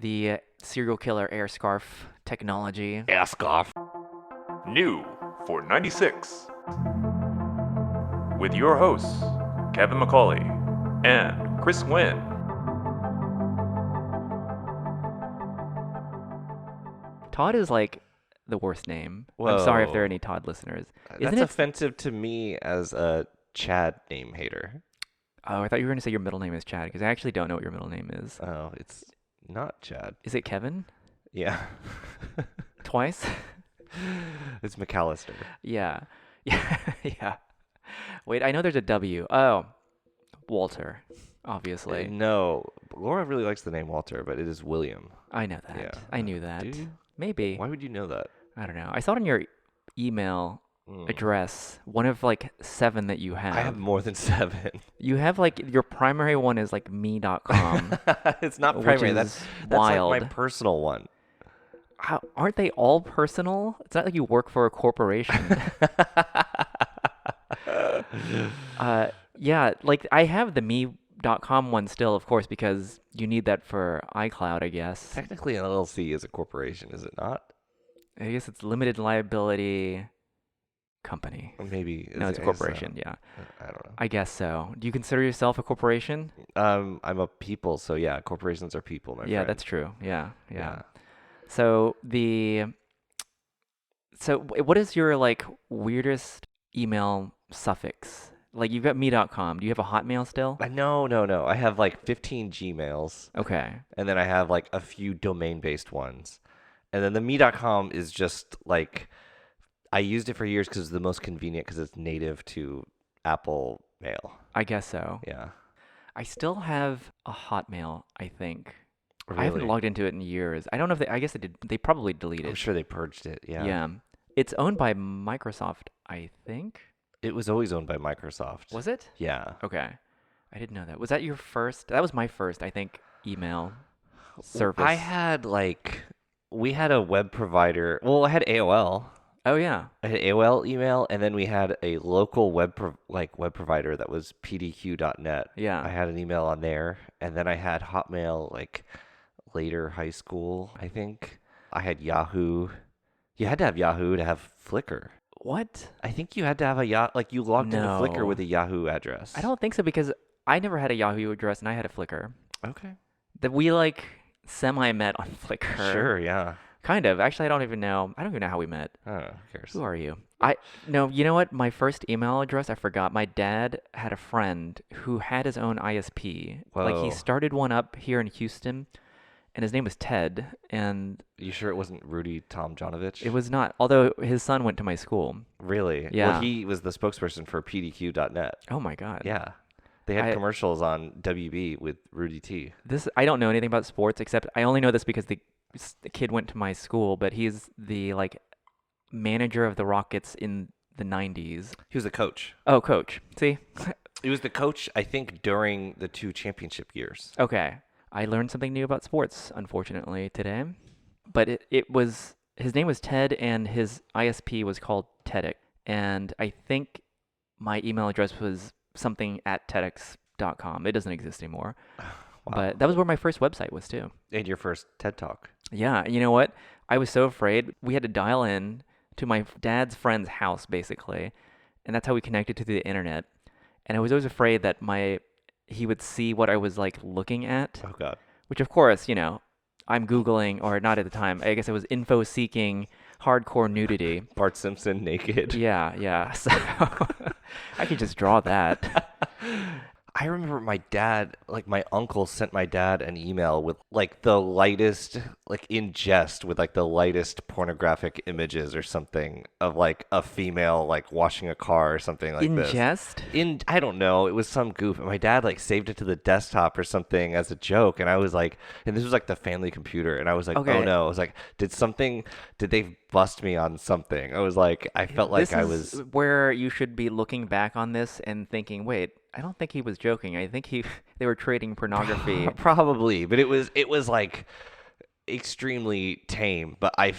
the serial killer air scarf technology. Ask off. New for 96. With your hosts, Kevin McCauley and Chris Nguyen. Todd is like the worst name. I'm sorry if there are Whoa. any Todd listeners. That's Isn't it? offensive to me as a Chad name hater. Oh, I thought you were going to say your middle name is Chad, because I actually don't know what your middle name is. Oh, it's not Chad. Is it Kevin? Yeah. Twice? It's McAllister. Yeah. Yeah. Yeah. Wait, I know there's a W. Oh, Walter, obviously. No, Laura really likes the name Walter, but it is William. I know that. Yeah. I knew that. Do you? Maybe. Why would you know that? I don't know. I saw it on your email address, one of like 7 that you have. I have more than 7. You have like your primary one is like me.com. It's not Which primary. is That's wild. like my personal one. Aren't they all personal? It's not like you work for a corporation. Yeah, like I have the me.com one still, of course, because you need that for iCloud, I guess. Technically, an LLC is a corporation, is it not? I guess it's limited liability company. Or maybe. No, it's a corporation, yeah. I don't know. I guess so. Do you consider yourself a corporation? I'm a people, so yeah, corporations are people, my Yeah, friend. that's true. Yeah. So what is your like weirdest email suffix? Like you've got me.com. Do you have a Hotmail still? No. I have like 15 Gmails, Okay. and then I have like a few domain-based ones. And then the me.com is just like, I used it for years because it's the most convenient because it's native to Apple Mail. I guess so. Yeah. I still have a Hotmail, I think. Really? I haven't logged into it in years. I don't know if I guess they probably deleted I'm it. sure they purged it. Yeah. Yeah. It's owned by Microsoft, I think. It was always owned by Microsoft. Was it? Yeah. Okay. I didn't know that. Was that your first? That was my first, I think, email service. We had a web provider. Well, I had AOL. Oh, yeah. I had AOL email, and then we had a local web provider that was pdq.net. Yeah. I had an email on there, and then I had Hotmail like later high school, I think. I had Yahoo. You had to have Yahoo to have Flickr. What? I think you had to have a Yahoo, like you logged into Flickr No. with a Yahoo address. I don't think so because I never had a Yahoo address and I had a Flickr. Okay. That we like semi-met on Flickr. Sure, yeah. Kind of. Actually, I don't even know how we met. I don't know, who cares? Who are you? No, you know what? My first email address, I forgot. My dad had a friend who had his own ISP. Like he Whoa. started one up here in Houston, and his name was Ted, and You sure it wasn't Rudy Tomjanovich? it was not, although his son went to my school. Really? Yeah. Well, he was the spokesperson for pdq.net. Oh my God. Yeah. They had I- commercials on WB with Rudy T. I don't know anything about sports except I only know this because the kid went to my school, but he's the like manager of the Rockets in the 90s. He was the coach. Oh, coach. See? He was the coach, I think, during the 2 championship years. Okay. I learned something new about sports, unfortunately, today. But it was, his name was Ted, and his ISP was called TEDx. And I think my email address was something at TEDx.com. It doesn't exist anymore. Wow. But that was where my first website was, too. And your first TED Talk. Yeah, you know what? I was so afraid. We had to dial in to my dad's friend's house, basically. And that's how we connected to the internet. And I was always afraid that he would see what I was like looking at. Oh, God. Which, of course, I'm Googling, or not at the time. I guess it was info seeking hardcore nudity. Bart Simpson naked. Yeah. So I could just draw that. I remember my uncle sent my dad an email with like the lightest, like in jest with like the lightest pornographic images or something of like a female like washing a car or something like In this. jest? I don't know, it was some goof. And my dad like saved it to the desktop or something as a joke. And I was like, and this was like the family computer. And I was like, Okay. oh no. I was like, did they bust me on something? I felt like This I is was. where you should be looking back on this and thinking, wait, I don't think he was joking. I think they were trading pornography. Probably, but it was like extremely tame, but I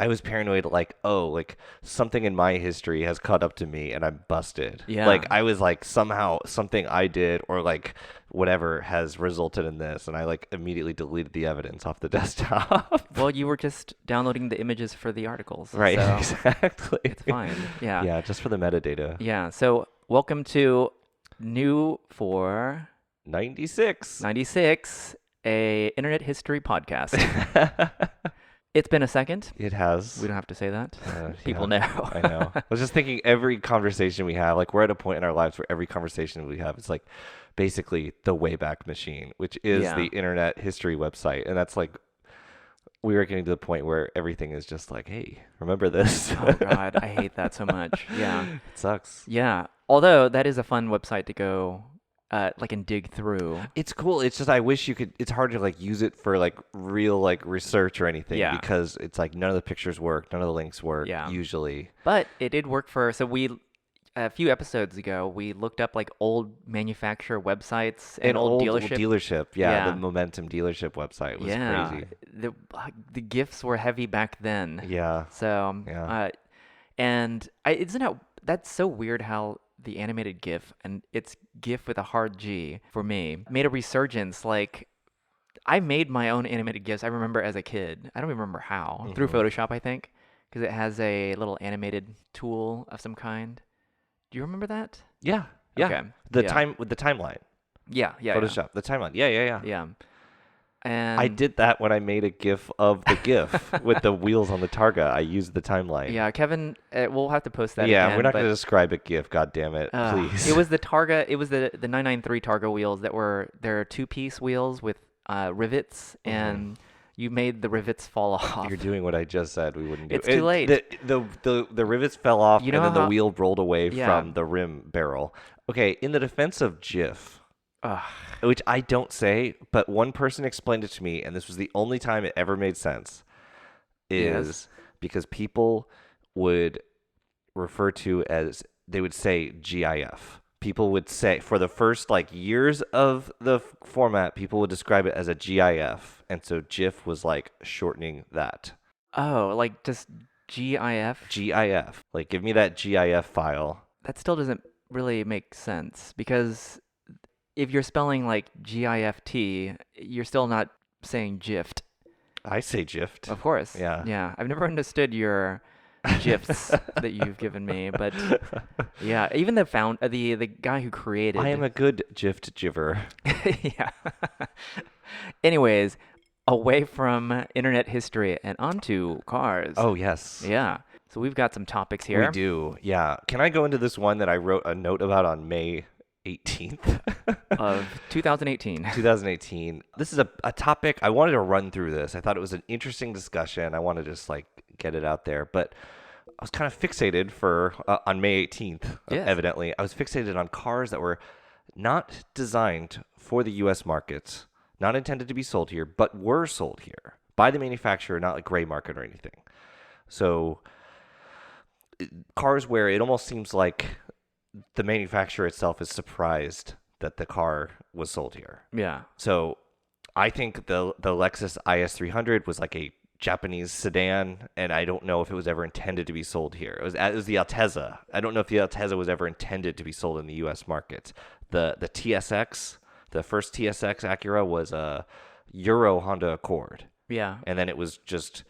was paranoid, like, oh, like something in my history has caught up to me and I'm busted. Yeah. Like I was like somehow something I did or like whatever has resulted in this, and I like immediately deleted the evidence off the desktop. Well, you were just downloading the images for the articles, Right, so exactly. it's fine. Yeah. Yeah, just for the metadata. Yeah. So welcome to new for 96. 96, a internet history podcast. It's been a second. It has. We don't have to say that. People Yeah, know. I know. I was just thinking every conversation we have, like we're at a point in our lives where every conversation we have is like basically the Wayback Machine, which is Yeah. the internet history website. And that's like, we are getting to the point where everything is just like, hey, remember this? Oh God, I hate that so much. Yeah. It sucks. Yeah. Although that is a fun website to go like and dig through. It's cool. It's just I wish you could. It's hard to like use it for like real like research or anything Yeah. because it's like none of the pictures work, none of the links work. Yeah. Usually. But it did work for, so we, a few episodes ago, we looked up like old manufacturer websites and old dealership. Yeah, Yeah. the Momentum dealership website was Yeah. crazy. The GIFs were heavy back then. Yeah. So, Yeah. and isn't it, that's so weird how the animated GIF, and it's GIF with a hard G for me, made a resurgence. Like, I made my own animated GIFs, I remember as a kid. I don't remember how. Through Mhm. Photoshop, I think, because it has a little animated tool of some kind. Do you remember that? Yeah. Yeah. Okay. The Yeah. time with the timeline. Yeah, yeah, Photoshop. The timeline. Yeah, yeah, yeah. yeah. And I did that when I made a GIF of the GIF with the wheels on the Targa. I used the timeline. Yeah, Kevin, we'll have to post that Yeah, again. we're not but, going to describe a GIF. God damn it, please. It was the Targa. It was the 993 Targa wheels that were they're two-piece wheels with rivets, and you made the rivets fall off. You're doing what I just said we wouldn't do. It's too late. The rivets fell off, You know and then the how- wheel rolled away Yeah. from the rim barrel. Okay, in the defense of GIF, Ugh. which I don't say, but one person explained it to me, and this was the only time it ever made sense, is because people would refer to as, they would say GIF. People would say, for the first like years of the format, people would describe it as a GIF, and so GIF was like shortening that. Oh, like just GIF? GIF. Like, give me that GIF file. That still doesn't really make sense because if you're spelling like GIFT, you're still not saying GIFT. I say GIFT. Of course. Yeah. Yeah. I've never understood your GIFs that you've given me, but yeah, even the guy who created. I am a good GIFT giver. Yeah. Anyways, away from internet history and onto cars. Oh, yes. Yeah. So we've got some topics here. We do. Yeah. Can I go into this one that I wrote a note about on May 18th? Of 2018. 2018. This is a topic I wanted to run through this. I thought it was an interesting discussion. I want to just like get it out there, but I was kind of fixated on May 18th, Yes. evidently. I was fixated on cars that were not designed for the US market, not intended to be sold here, but were sold here by the manufacturer, not like gray market or anything. So cars where it almost seems like the manufacturer itself is surprised that the car was sold here. Yeah. So I think the Lexus IS300 was like a Japanese sedan, and I don't know if it was ever intended to be sold here. It was the Altezza. I don't know if the Altezza was ever intended to be sold in the U.S. market. The TSX, the first TSX Acura was a Euro Honda Accord, Yeah. and then it was just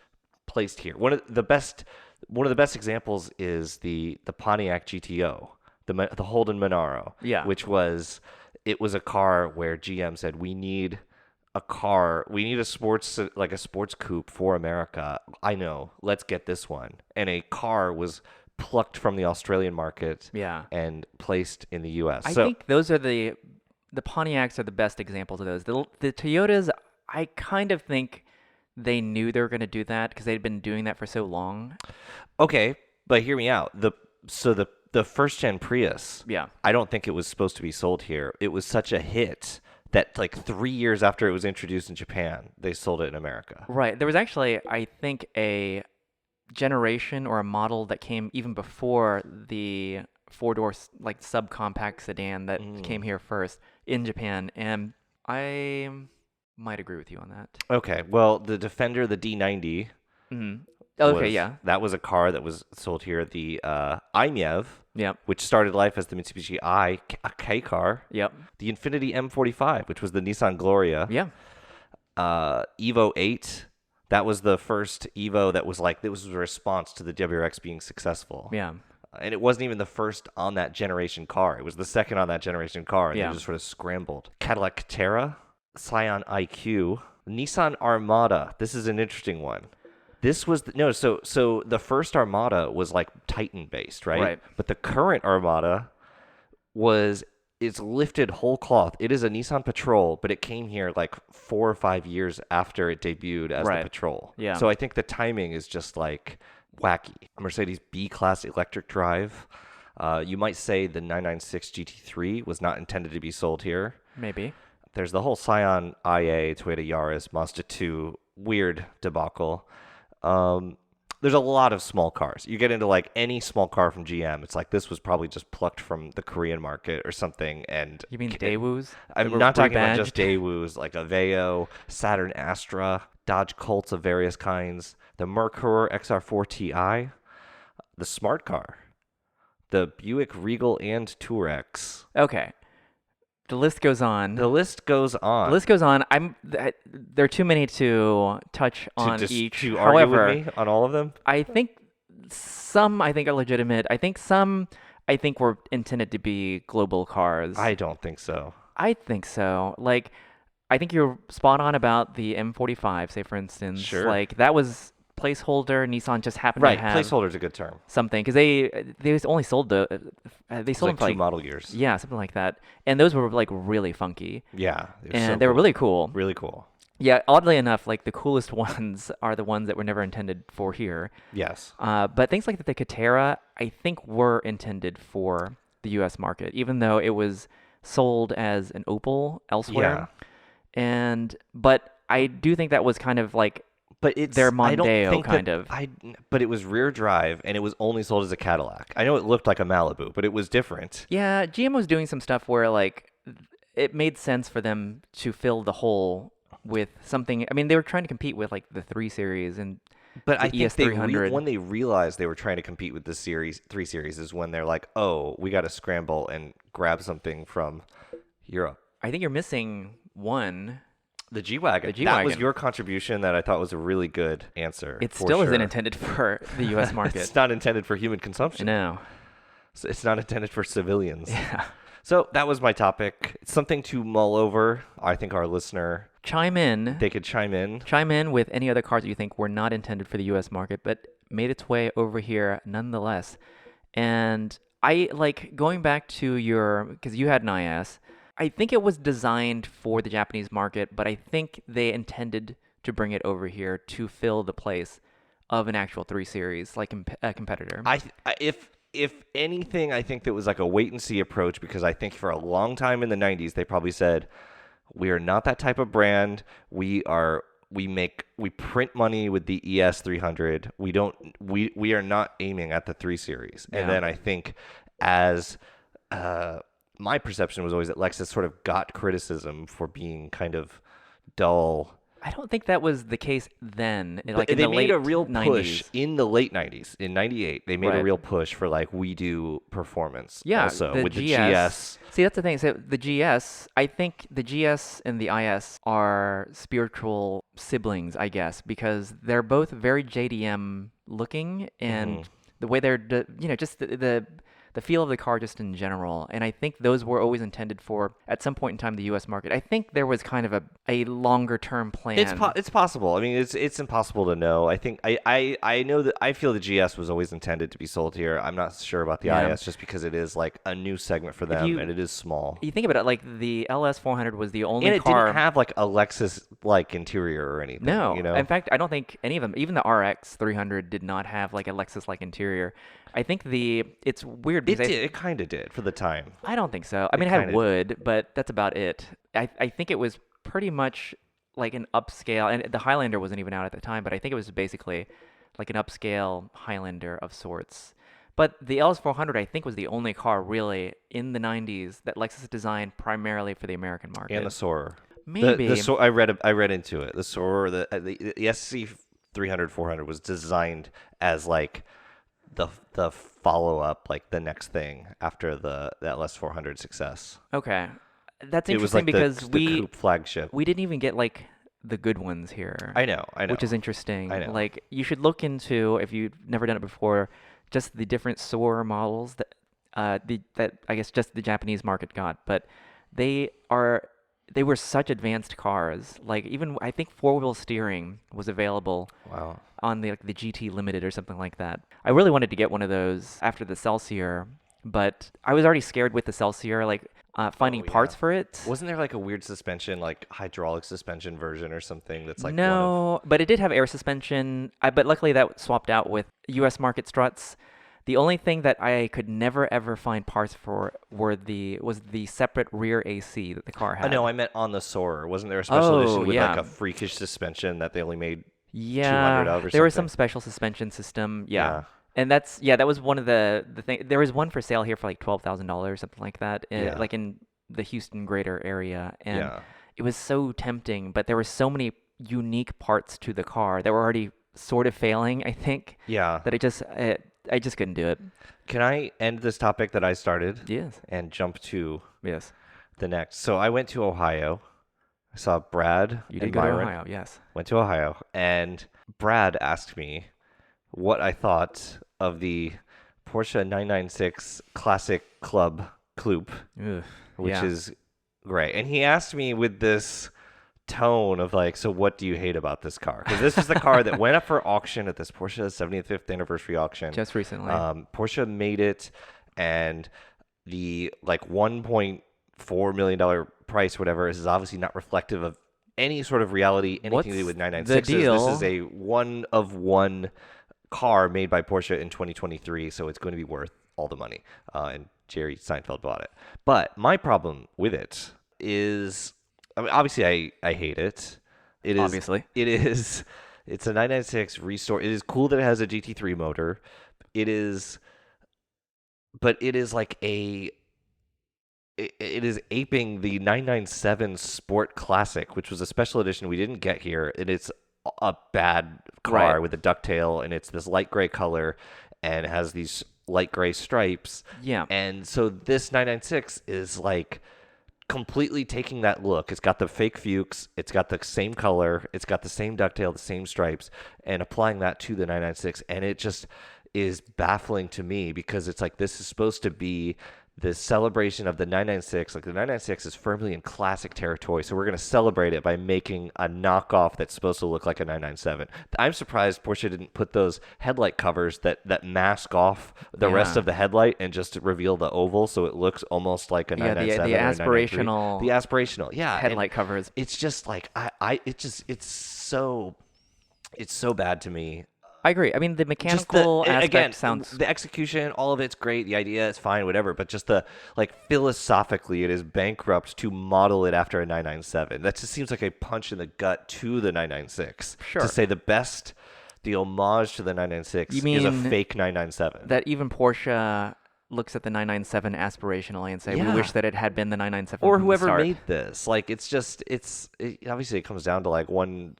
placed here. One of the best examples is the Pontiac GTO, the Holden Monaro, Yeah. which was a car where GM said, we need a sports coupe for America. I know, let's get this one. And a car was plucked from the Australian market Yeah. and placed in the US. I think those are the Pontiacs are the best examples of those. The Toyotas, I kind of think they knew they were going to do that because they'd been doing that for so long. Okay, but hear me out. The first gen Prius, Yeah. I don't think it was supposed to be sold here. It was such a hit that like 3 years after it was introduced in Japan, they sold it in America. Right. There was actually, I think, a generation or a model that came even before the four-door like subcompact sedan that came here first in Japan, and might agree with you on that. Okay, well, the Defender, the D90, Mm-hmm. Okay, was yeah. that was a car that was sold here. The i-MiEV, Yep. which started life as the Mitsubishi a K car. Yep. The Infiniti M45, which was the Nissan Gloria. Yeah. Evo 8, that was the first Evo that was like, this was a response to the WRX being successful. Yeah. And it wasn't even the first on that generation car. It was the second on that generation car, and Yeah. they just sort of scrambled. Cadillac Catera, Scion IQ, Nissan Armada. This is an interesting one. This was so the first Armada was like Titan based, right? Right. But the current Armada it's lifted whole cloth. It is a Nissan Patrol, but it came here like 4 or 5 years after it debuted as Right. the Patrol. Yeah. So I think the timing is just like wacky. Mercedes B-Class electric drive. You might say the 996 GT3 was not intended to be sold here. Maybe. There's the whole Scion IA, Toyota Yaris, Mazda 2, weird debacle. There's a lot of small cars. You get into like any small car from GM, it's like this was probably just plucked from the Korean market or something. And You mean Daewoo's? I'm not talking about just Daewoo's, like Aveo, Saturn Astra, Dodge Colts of various kinds, the Merkur XR4 Ti, the Smart Car, the Buick Regal and Tourex. Okay. The list goes on. The list goes on. The list goes on. There are too many to touch on each. To However, argue with me on all of them? I think some are legitimate. I think some were intended to be global cars. I don't think so. I think so. Like, I think you're spot on about the M45, say for instance. Sure. Like that was placeholder. Nissan just happened Right, to have placeholder's a good term. something because they only sold they It's sold like them for 2 model years. yeah, something like that, and those were like really funky Yeah. and they were really cool. Really cool. Yeah, oddly enough, like the coolest ones are the ones that were never intended for here. Yes. But things like the Catera, I think, were intended for the U.S. market, even though it was sold as an Opel elsewhere. But I do think that was kind of like But it's their I don't Mondeo think kind that, of. But it was rear drive, and it was only sold as a Cadillac. I know it looked like a Malibu, but it was different. Yeah, GM was doing some stuff where like it made sense for them to fill the hole with something. I mean, they were trying to compete with like the 3 Series and But I the think ES300. when they realized they were trying to compete with the 3 Series is when they're like, oh, we got to scramble and grab something from Europe. I think you're missing one. The G-Wagon. The G-Wagon. That was your contribution that I thought was a really good answer. It for still sure. isn't intended for the U.S. market. It's not intended for human consumption. No. So it's not intended for civilians. Yeah. So that was my topic. It's something to mull over. I think our listener, Chime in. they could chime in. Chime in with any other cars that you think were not intended for the U.S. market, but made its way over here nonetheless. And I like going back to because you had an IS. I think it was designed for the Japanese market, but I think they intended to bring it over here to fill the place of an actual 3 Series, like a competitor. If anything, I think that was like a wait and see approach, because I think for a long time in the 90s they probably said, we are not that type of brand. We print money with the ES300. We are not aiming at the 3 Series. Yeah. And then I think as my perception was always that Lexus sort of got criticism for being kind of dull. I don't think that was the case then. But In they the made late a real 90s. push in the late 90s. In 98, they made a Right. real push for like, we do performance. Yeah, Also the with the GS. GS. See, that's the thing. So the GS, I think the GS and the IS are spiritual siblings, I guess, because they're both very JDM looking, and the way they're, just the feel of the car just in general. And I think those were always intended for, at some point in time, the U.S. market. I think there was kind of a longer term plan. It's possible. I mean, it's impossible to know. I think I know that I feel the GS was always intended to be sold here. I'm not sure about the Yeah. IS, just because it is like a new segment for them, and it is small. You think about it, like the LS400 was the only And it car. didn't have like a Lexus-like interior or anything. No. You know? In fact, I don't think any of them, even the RX 300, did not have like a Lexus-like interior. I think it's weird It because did. It kind of did for the time. I don't think so. I mean, it kinda had wood, but that's about it. I think it was pretty much like an upscale, and the Highlander wasn't even out at the time, but I think it was basically like an upscale Highlander of sorts. But the LS400, I think, was the only car really in the 90s that Lexus designed primarily for the American market. And the Soarer. Maybe. I read into it. The SOAR, the SC 300 400 was designed as like the follow up, like the next thing after the LS 400 success. Okay. That's It was interesting like because the coupe flagship. we didn't even get like the good ones here. I know. Which is interesting. I know. Like you should look into, if you've never done it before, just the different SOAR models that that I guess just the Japanese market got, but they were such advanced cars. Like even I think four-wheel steering was available Wow. on the GT Limited or something like that. I really wanted to get one of those after the Celsior, but I was already scared with the Celsior, like finding parts for it. Wasn't there like a weird suspension, like hydraulic suspension version or something that's like No, but it did have air suspension. But luckily that swapped out with U.S. market struts. The only thing that I could never ever find parts for was the separate rear AC that the car had. No, I meant on the Soarer. Wasn't there a special edition with yeah. like a freakish suspension that they only made 200 Yeah, of or there was something? some special suspension system. Yeah. Yeah. And that was one of the thing. There was one for sale here for like $12,000, something like that, Yeah. like in the Houston greater area. And Yeah. it was so tempting, but there were so many unique parts to the car that were already sort of failing, I think, Yeah. that I just couldn't do it. Can I end this topic that I started Yes. and jump to Yes. the next? So I went to Ohio. I saw Brad You and did go to Byron. Ohio, yes. Went to Ohio, and Brad asked me what I thought of the Porsche 996 Classic Coupe, Ugh, which yeah. is great. And he asked me with this tone of like, so what do you hate about this car? Because this is the car that went up for auction at this Porsche 75th anniversary auction. Just recently. Porsche made it, and the like $1.4 million price, whatever, is obviously not reflective of any sort of reality, anything to do with 996s. the deal? This is a one of one car made by Porsche in 2023, so it's going to be worth all the money. And Jerry Seinfeld bought it. But my problem with it is, I mean, obviously I hate it. It is Obviously. it's a 996 restore. It is cool that it has a GT3 motor. But it is like it is aping the 997 Sport Classic, which was a special edition we didn't get here. And it's a bad car Right. with a ducktail, and it's this light gray color and it has these light gray stripes. Yeah. And so this 996 is like completely taking that look. It's got the fake Fuchs, it's got the same color, it's got the same ducktail, the same stripes, and applying that to the 996. And it just is baffling to me because it's like this is supposed to be the celebration of the 996. Like the 996 is firmly in classic territory, so we're going to celebrate it by making a knockoff that's supposed to look like a 997. I'm surprised Porsche didn't put those headlight covers that mask off the rest Yeah. of the headlight and just reveal the oval so it looks almost like a Yeah, 997 the or a 993. aspirational The aspirational, yeah. and headlight covers. It's just like it's so bad to me. I agree. I mean, the Just mechanical aspect again, sounds. the execution, all of it's great. The idea is fine, whatever. But just the like philosophically, it is bankrupt to model it after a 997. That just seems like a punch in the gut to the 996. Sure. To say the homage to the 996 You is a mean fake 997. That even Porsche looks at the 997 aspirationally and say, Yeah. we wish that it had been the 997 Or from the whoever start. made this. Like obviously it comes down to like one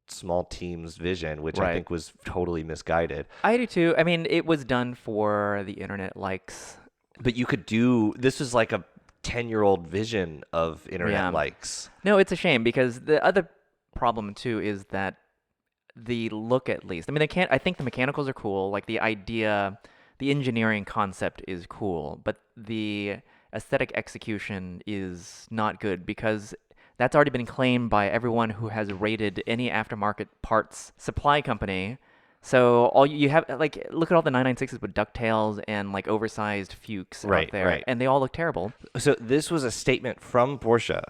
small team's vision, which I Right. think was totally misguided. I do too. I mean, it was done for the internet likes. But you could do this is like a 10-year-old vision of internet Yeah. likes. No, it's a shame because the other problem too is that the look, at least. I mean, I think the mechanicals are cool. Like the idea, the engineering concept is cool, but the aesthetic execution is not good because that's already been claimed by everyone who has rated any aftermarket parts supply company. So all you have, like, look at all the 996s with ducktails and like oversized Fuchs Right, out there, right. and they all look terrible. So this was a statement from Porsche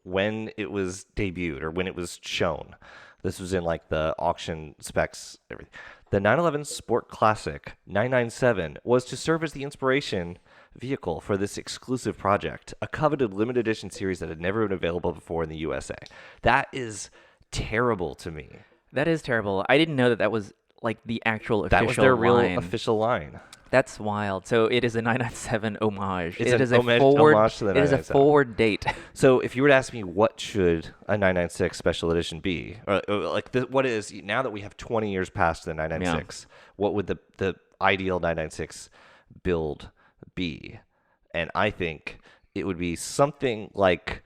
when it was debuted or when it was shown. This was in like the auction specs, everything. The 911 Sport Classic 997 was to serve as the inspiration vehicle for this exclusive project, a coveted limited edition series that had never been available before in the USA. That is terrible to me. That is terrible. I didn't know that was like the actual official That was their real line. official line. That's wild. So it is a 997 homage. It's It an is a homage forward. to the It is a 997. forward date. So if you were to ask me what should a 996 special edition be, or like what is now that we have 20 years past the 996, what would the ideal 996 build be? And I think it would be something like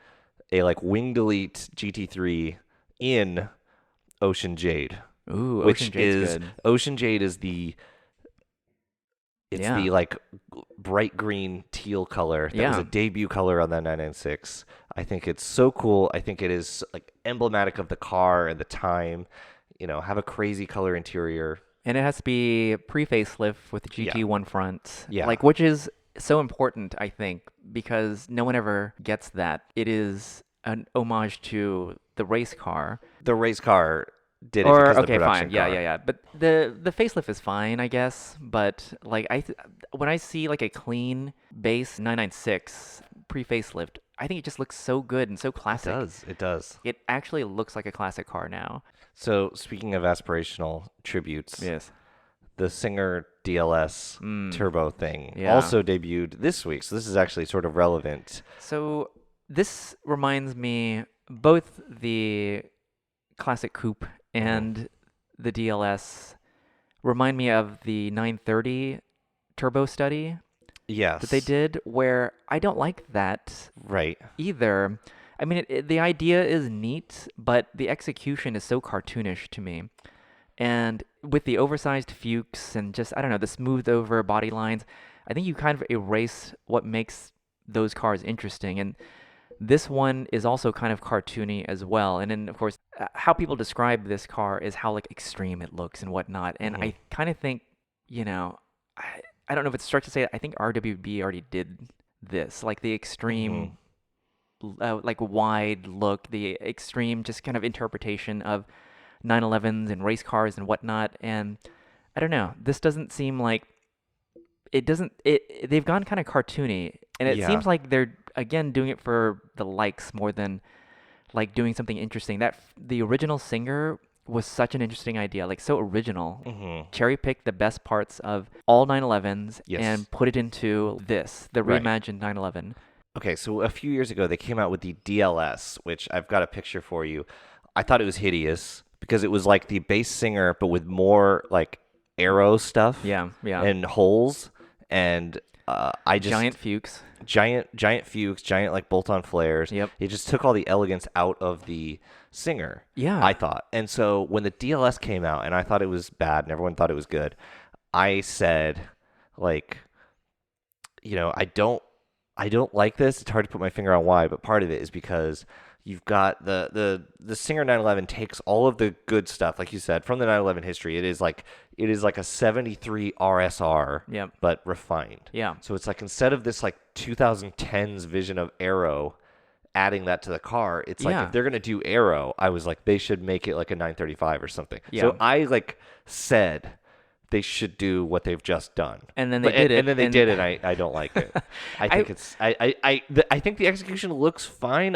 a wing delete GT3 in Ocean Jade, Ooh, which Ocean Jade's is good. Ocean Jade is the Yeah. the like bright green teal color that was Yeah. a debut color on that 996. I think it's so cool. I think it is like emblematic of the car and the time. Have a crazy color interior. And it has to be pre-facelift with the Yeah. GT1 front. Yeah. Like, which is so important, I think, because no one ever gets that. It is an homage to the race car. The race car did it Or because of okay, the production fine, yeah, car. yeah. But the facelift is fine, I guess. But like when I see like a clean base 996 pre-facelift, I think it just looks so good and so classic. It does. It actually looks like a classic car now. So speaking of aspirational tributes, Yes. the Singer DLS turbo thing Yeah. also debuted this week. So this is actually sort of relevant. So this reminds me both the classic coupe and the DLS remind me of the 930 turbo study Yes. that they did, where I don't like that Right. either. I mean, the idea is neat, but the execution is so cartoonish to me. And with the oversized Fuchs and just, I don't know, the smoothed over body lines, I think you kind of erase what makes those cars interesting. And this one is also kind of cartoony as well. And then, of course, how people describe this car is how like extreme it looks and whatnot. And I kind of think, I don't know if it's start to say it. I think RWB already did this, like the extreme, like wide look, the extreme just kind of interpretation of 911s and race cars and whatnot. And I don't know, this doesn't seem like they've gone kind of cartoony, and it Yeah. seems like they're again doing it for the likes more than like doing something interesting. The original Singer was such an interesting idea, like so original. Cherry picked the best parts of all 911s Yes. and put it into the Right. reimagined 911. Okay, so a few years ago, they came out with the DLS, which I've got a picture for you. I thought it was hideous because it was like the base Singer, but with more like arrow stuff Yeah. and holes. And I just Giant Fuchs. giant Fuchs, giant like bolt-on flares. Yep. It just took all the elegance out of the Singer. Yeah. I thought. And so when the DLS came out, and I thought it was bad, and everyone thought it was good, I said, like, I don't like this. It's hard to put my finger on why, but part of it is because you've got the Singer 911 takes all of the good stuff, like you said, from the 911 history. It is like a 73 RSR, Yep. but refined. Yeah. So it's like instead of this like 2010s vision of aero, adding that to the car, it's like Yeah. if they're gonna do aero, I was like they should make it like a 935 or something. Yeah. So I like said they should do what they've just done. And then they But- did it, And then they and- did it. And I don't like it. I think I think the execution looks fine.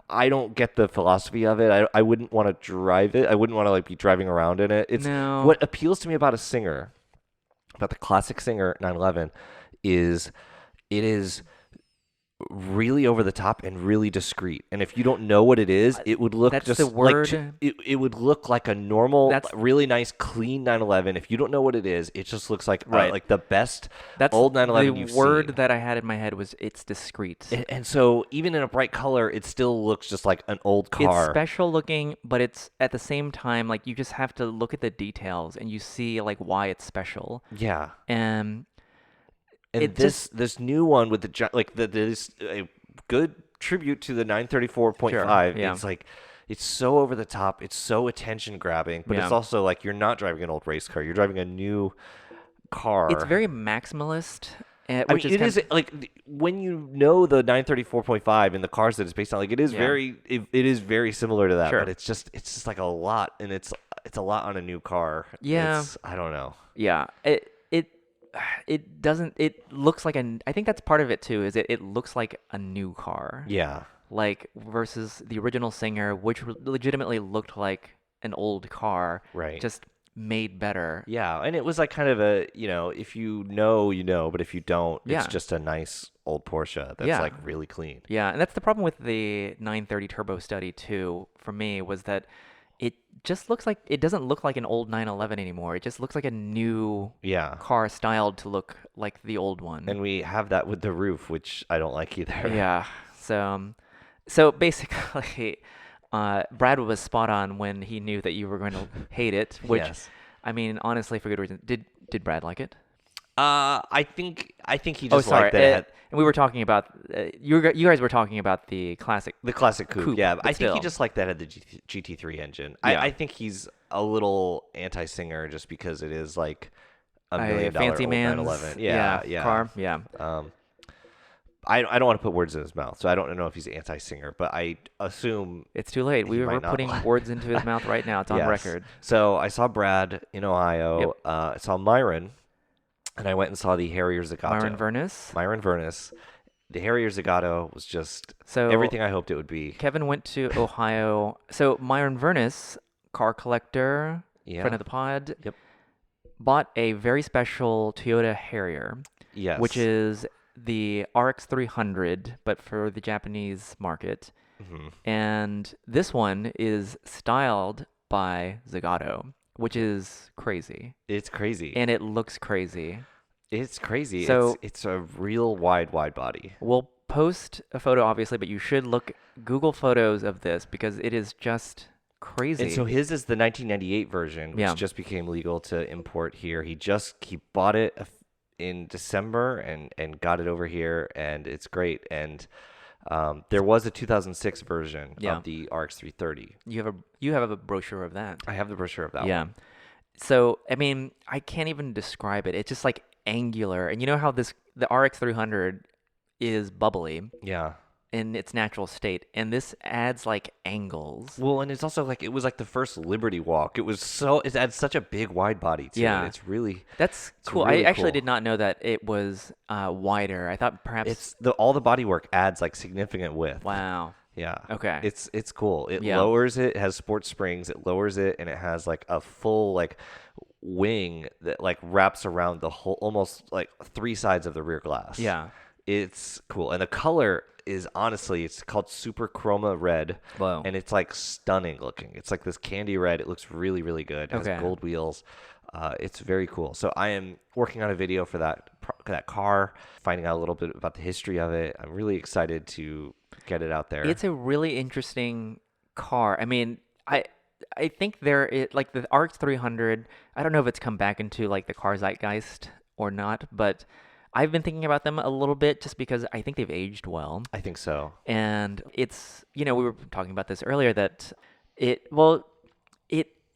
I don't get the philosophy of it. I wouldn't want to drive it. I wouldn't want to like be driving around in it. It's No. what appeals to me about a Singer, about the classic Singer 911, is it is really over the top and really discreet. And if you don't know what it is, it would look That's just the word. like it would look like a normal, That's- really nice, clean 911. If you don't know what it is, it just looks like Right. like the best That's old 911 the you've word seen. that I had in my head was it's discreet. And so even in a bright color, it still looks just like an old car. It's special looking, but it's at the same time like you just have to look at the details and you see like why it's special. Yeah. And And it this new one with this a good tribute to the 934.5. Sure, yeah. It's like it's so over the top. It's so attention grabbing, but it's Yeah. also like you're not driving an old race car. You're driving a new car. it's very maximalist. I Which mean, is it is like when you know the 934.5 and the cars that it's based on, like it is Yeah. it is very similar to that, Sure. but it's just like a lot, and it's a lot on a new car. Yeah. I don't know. Yeah, it doesn't. It looks like I think that's part of it too. Is it looks like a new car. Yeah. Like versus the original Singer, which legitimately looked like an old car. Right. Just made better. Yeah, and it was like kind of a, if you know, you know, but if you don't, Yeah. it's just a nice old Porsche that's Yeah. like really clean. Yeah, and that's the problem with the 930 Turbo Study too, for me, was that it just looks like it doesn't look like an old 911 anymore. It just looks like a new Yeah. car styled to look like the old one. And we have that with the roof, which I don't like either. Yeah. So basically, Brad was spot on when he knew that you were going to hate it, which Yes. I mean, honestly, for good reason. Did Brad like it? I think he Oh, just sorry. liked that it had And we were talking about you guys were talking about the classic. the classic coupe. Yeah, but I think he still. just liked that it had the GT3 engine. Yeah. I think he's a little anti-Singer just because it is like $1 A million fancy old man's 911. Yeah. car. Yeah. I don't want to put words in his mouth, so I don't know if he's anti-Singer, but I assume It's too late. We he were might not putting like- words into his mouth right now. It's on Yes. record. So I saw Brad in Ohio. Yep. I saw Myron, and I went and saw the Harrier Zagato. Myron Vernus. The Harrier Zagato was just So everything I hoped it would be. Kevin went to Ohio. So Myron Vernus, car collector, Yeah. friend of the pod, Yep. bought a very special Toyota Harrier, Yes. which is the RX 300, but for the Japanese market. Mhm. And this one is styled by Zagato, which is crazy. It's crazy. And it looks crazy. It's crazy. So- it's a real wide body. We'll post a photo, obviously, but you should Google photos of this because it is just crazy. And so his is the 1998 version, which Yeah. just became legal to import here. He bought it in December and got it over here, and it's great. And there was a 2006 version Yeah. of the RX 330. You have a brochure of that. I have the brochure of that Yeah. one. So, I mean, I can't even describe it. It's just like angular. And you know how the RX 300 is bubbly Yeah. in its natural state, and this adds like angles. Well, and it's also like it was like the first Liberty Walk. It adds such a big wide body to Yeah. it. It's really That's it's cool. really I actually cool. did not know that it was wider. I thought perhaps all the body work adds like significant width. wow. Yeah. Okay. It's cool. It Yeah. lowers it has sports springs. It lowers it, and it has like a full like wing that like wraps around the whole, almost like three sides of the rear glass. Yeah. It's cool, and the color is honestly, it's called Super Chroma Red. Whoa. And it's like stunning looking. It's like this candy red. It looks really, really good. It Okay. has gold wheels. It's very cool. So I am working on a video for that car, finding out a little bit about the history of it. I'm really excited to get it out there. It's a really interesting car. I mean, I think like the RX 300, I don't know if it's come back into like the car zeitgeist or not, but I've been thinking about them a little bit just because I think they've aged well. I think so. And it's, we were talking about this earlier that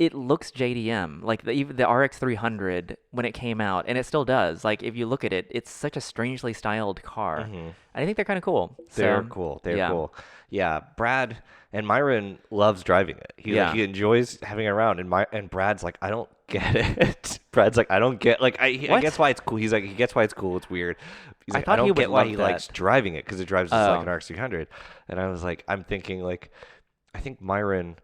it looks JDM, like even the RX 300 when it came out, and it still does. Like if you look at it, it's such a strangely styled car. Mhm. I think they're kind of cool. They're So, cool. They're yeah. cool. Yeah, Brad and Myron loves driving it. He enjoys having it around, and Brad's like, I don't get it. Brad's like, I don't get I What? guess why it's cool. He's like, he gets why it's cool. It's weird. He's I like, thought I don't he would get why love he that. likes driving it because it drives just like Oh. an RX 300. And I was like, I'm thinking like, I think Myron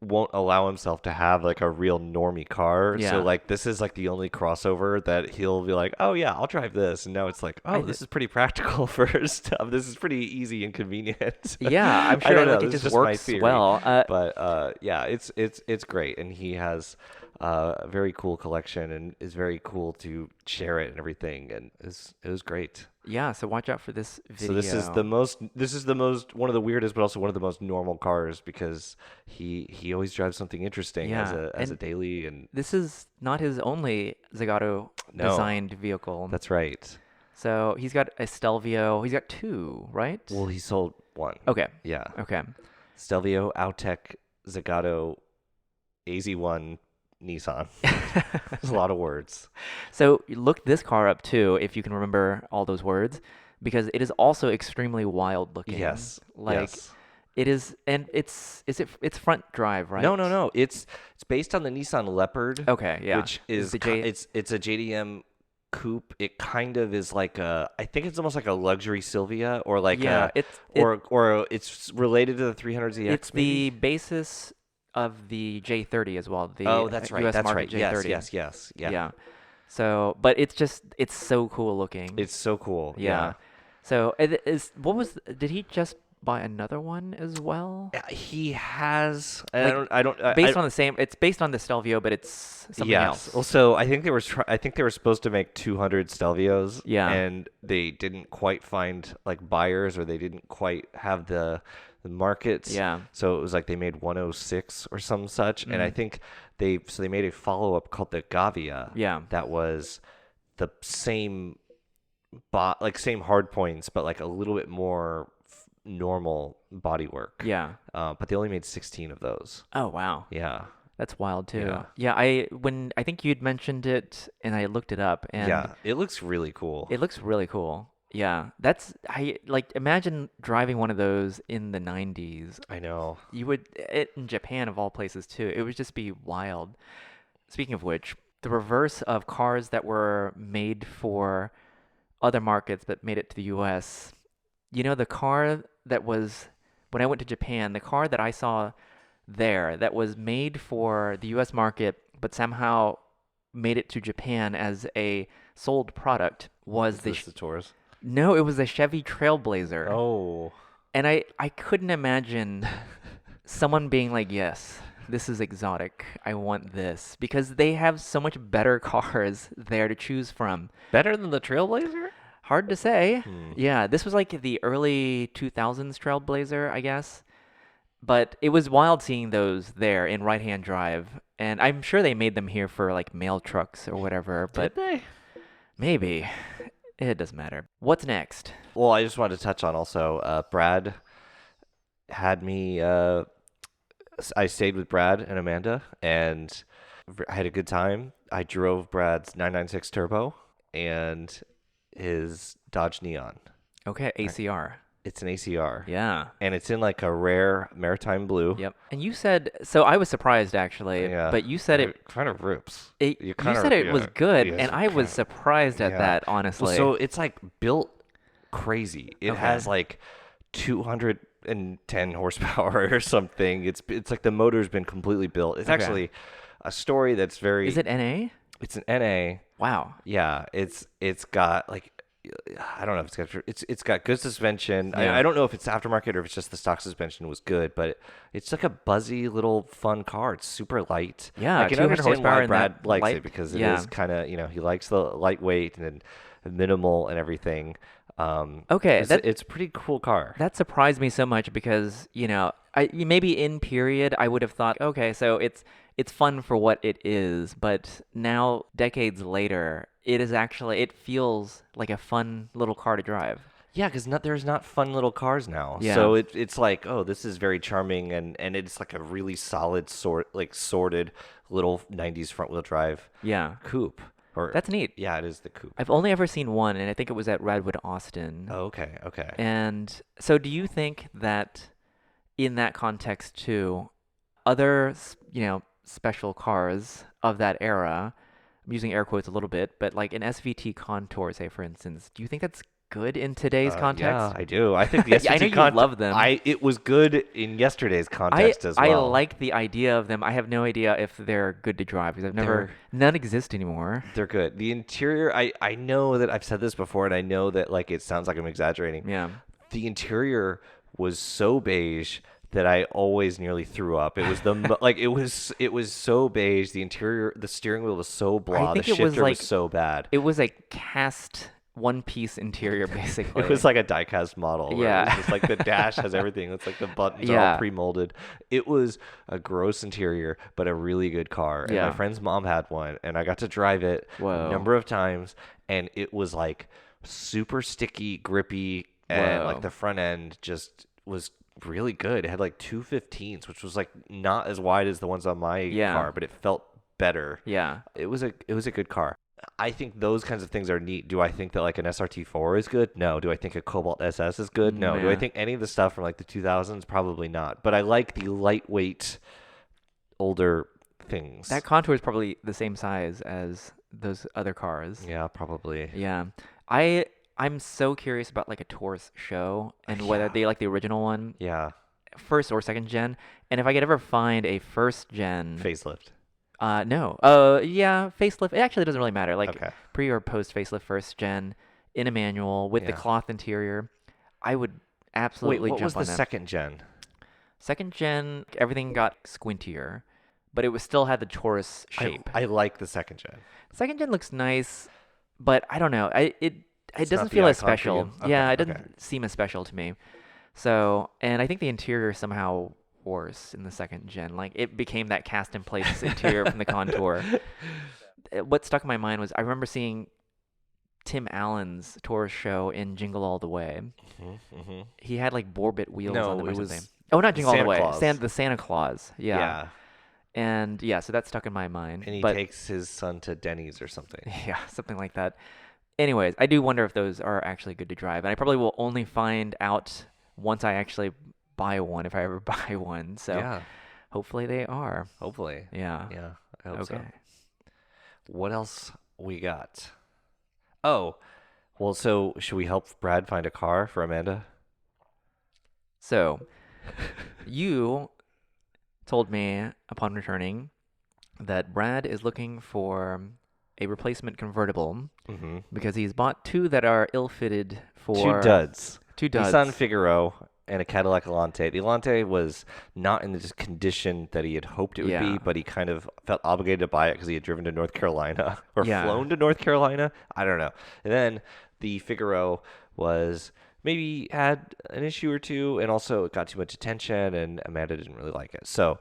won't allow himself to have like a real normie car. Yeah. So like this is like the only crossover that he'll be like, oh yeah, I'll drive this. And now it's like, oh, this is pretty practical for stuff. This is pretty easy and convenient. Yeah, I'm I sure don't know. like, it This is just my works theory. well. But yeah, it's great, and he has a very cool collection, and is very cool to share it and everything, and it was great. Yeah, so watch out for this video. So this is the most one of the weirdest, but also one of the most normal cars because he always drives something interesting as Yeah, a and daily, and This is not his only Zagato No. designed vehicle. that's right. So he's got a Stelvio. He's got two, right? Well, he sold one. Okay. Yeah. Okay. Stelvio, Autech, Zagato, AZ1, Nissan. There's a lot of words. So look this car up too, if you can remember all those words, because it is also extremely wild looking. Yes. Like yes. it is, and it's front drive, right? No. It's based on the Nissan Leopard. Okay, yeah. Which is The J- it's a JDM coupe. It kind of is like I think it's almost like a luxury Silvia or like Yeah, or it's related to the 300ZX. it's the basis of the J30 as well. The Oh, that's right. US That's market right. Yes, J30. yes. Yeah. Yeah. So, but it's so cool looking. It's so cool. Yeah. So did he just buy another one as well? He has. Like, I don't. Based on the same, it's based on the Stelvio, but it's something Yes. else. Also, I think they were supposed to make 200 Stelvios. Yeah. And they didn't quite find like buyers, or they didn't quite have the markets. Yeah. So it was like they made 106 or some such. And I think they made a follow-up called the Gavia. Yeah. That was the same same hard points, but like a little bit more normal bodywork. Yeah. But they only made 16 of those. Oh, wow. Yeah. That's wild too. Yeah. Yeah, I think you'd mentioned it and I looked it up and Yeah. It looks really cool. it looks really cool. Yeah. I like imagine driving one of those in the 90s. I know. You would in Japan of all places too. It would just be wild. Speaking of which, the reverse of cars that were made for other markets but made it to the US. You know, the car that was when I went to Japan, the car that I saw there that was made for the US market but somehow made it to Japan as a sold product was Is this the Taurus? no, it was a Chevy Trailblazer. Oh. And I couldn't imagine someone being like, "Yes, this is exotic. I want this." Because they have so much better cars there to choose from. Better than the Trailblazer? Hard to say. Hmm. Yeah, this was like the early 2000s Trailblazer, I guess. But it was wild seeing those there in right-hand drive. And I'm sure they made them here for like mail trucks or whatever, but Did they? maybe. It doesn't matter. What's next? Well, I just wanted to touch on also, Brad had me, I stayed with Brad and Amanda, and I had a good time. I drove Brad's 996 Turbo and his Dodge Neon. Okay, ACR. It's an ACR. Yeah. And it's in like a rare maritime blue. Yep. And you said so. I was surprised actually, Yeah. but you said it. kind of rips. You said it was good, yeah, and I was surprised at yeah. that. Well, Honestly. so it's like built crazy. It Okay. has like 210 horsepower or something. It's like the motor's been completely built. It's Okay. actually a story that's very. Is it NA? It's an NA. Wow. Yeah. It's got like. I don't know if it's got good suspension. Yeah. I don't know if it's aftermarket or if it's just the stock suspension was good, but it's like a buzzy little fun car. It's super light. Yeah, I can 200 understand horsepower why and Brad that likes light- it because it yeah. is kind of he likes the lightweight and minimal and everything. Okay, it's a pretty cool car. That surprised me so much because maybe in period I would have thought, okay, so it's fun for what it is, but now decades later, it feels like a fun little car to drive. Yeah, because there's not fun little cars now. Yeah. So it's like, oh, this is very charming, and it's like a really solid sorted little 90s front wheel drive Yeah, coupe. that's neat. Yeah, it is the coupe. I've only ever seen one, and I think it was at Redwood Austin. Oh, okay. And so, do you think that in that context too, other special cars of that era, I'm using air quotes a little bit, but like an SVT Contour, say for instance, do you think that's good in today's context? Yeah, I do. I think the Yeah, I know SVT you love them. It was good in yesterday's context as well. I like the idea of them. I have no idea if they're good to drive because none exist anymore. They're good. The interior, I know that I've said this before, and I know that like it sounds like I'm exaggerating. Yeah. The interior was so beige that I always nearly threw up. It was it was so beige. The interior, the steering wheel was so blah. I think The it was shifter like was so bad. It was a cast one-piece interior, basically. It was like a die-cast model. Where Yeah. It was just like the dash has everything. It's like the buttons are Yeah. all pre-molded. It was a gross interior, but a really good car. And Yeah. my friend's mom had one, and I got to drive it Whoa. a number of times, and it was like super sticky, grippy, and Whoa. like the front end just was really good. It had like 215s, which was like not as wide as the ones on my Yeah. car, but it felt better. Yeah. It was a good car. I think those kinds of things are neat. Do I think that like an SRT4 is good? No. Do I think a Cobalt SS is good? No. Do I Yeah. think any of the stuff from like the 2000s? Probably not. But I like the lightweight, older things. That Contour is probably the same size as those other cars. Yeah, probably. Yeah. I'm so curious about like a Taurus show and whether Yeah. they like the original one. Yeah. first or second gen. And if I could ever find a first gen, Facelift. no, yeah, facelift. It actually doesn't really matter. Like Okay. pre or post facelift first gen in a manual with the Yeah. cloth interior, I would Wait, absolutely what was jump on the that. second gen? Second gen, everything got squintier, but it was still had the torus shape. I like the second gen. Second gen looks nice, but I don't know. It It's not doesn't the feel as icon for special. you? Yeah, Okay, it okay. doesn't seem as special to me. So, and I think the interior is somehow worse in the second gen. Like it became that cast in place interior from the Contour. What stuck in my mind was I remember seeing Tim Allen's Taurus show in Jingle All the Way. Mm-hmm. He had like Borbit wheels No, on them or it was something. Oh, not Jingle All the Santa Way. Claus. The Santa Claus. Yeah. Yeah. And yeah, so that stuck in my mind. And he but takes his son to Denny's or something. yeah, something like that. Anyways, I do wonder if those are actually good to drive, and I probably will only find out once I actually buy one, if I ever buy one. So Yeah, hopefully they are. hopefully. Yeah. Yeah, I hope so. Okay. What else we got? Oh, well, so should we help Brad find a car for Amanda? So you told me upon returning that Brad is looking for a replacement convertible Mm-hmm. because he's bought two that are ill-fitted for Two duds. Two duds. Nissan Figaro and a Cadillac Elante. The Elante was not in the condition that he had hoped it would Yeah. be, but he kind of felt obligated to buy it because he had driven to North Carolina or Yeah. flown to North Carolina. I don't know. And then the Figaro was maybe had an issue or two, and also it got too much attention, and Amanda didn't really like it. So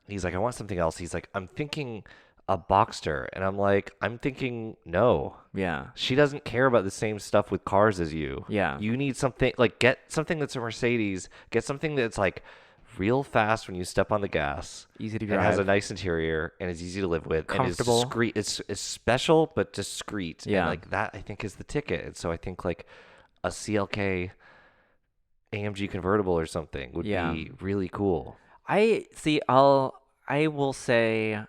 he's like, I want something else. He's like, I'm thinking a Boxster. And I'm like, I'm thinking, no. Yeah. She doesn't care about the same stuff with cars as you. Yeah. You need something, like, get something that's a Mercedes. Get something that's, like, real fast when you step on the gas. Easy to And has a drive. nice interior and is easy to live with. Comfortable. And is discreet. It's special, but discreet. Yeah. And, like, that, I think, is the ticket. And so I think, like, a CLK AMG convertible or something would Yeah. be really cool. I will say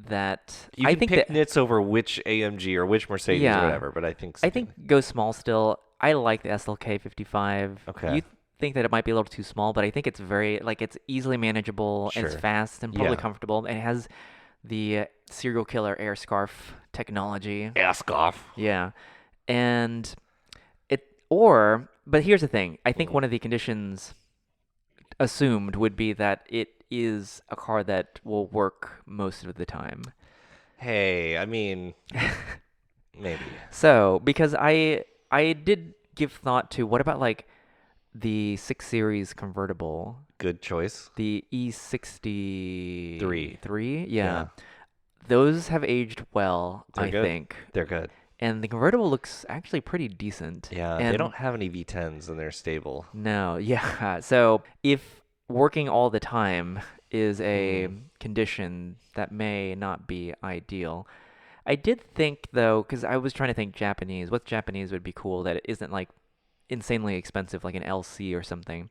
that You I can think pick that nits over which AMG or which Mercedes Yeah. or whatever, but I think I think go small still. I like the SLK 55. Okay. You think that it might be a little too small, but I think it's very like it's easily manageable and it's Sure. fast and probably Yeah. comfortable. And it has the serial killer air scarf technology. ask off. Yeah. And but here's the thing. I think one of the conditions assumed would be that it is a car that will work most of the time. Hey, I mean, maybe. So, because I did give thought to what about like the 6 Series convertible, Good choice. the E63. Three. Yeah. Those have aged well, They're I good. think. They're good. And the convertible looks actually pretty decent. Yeah, and they don't have any V10s and they're stable. No, yeah. So if working all the time is a condition that may not be ideal. I did think though, because I was trying to think Japanese. What Japanese would be cool that it isn't like insanely expensive, like an LC or something.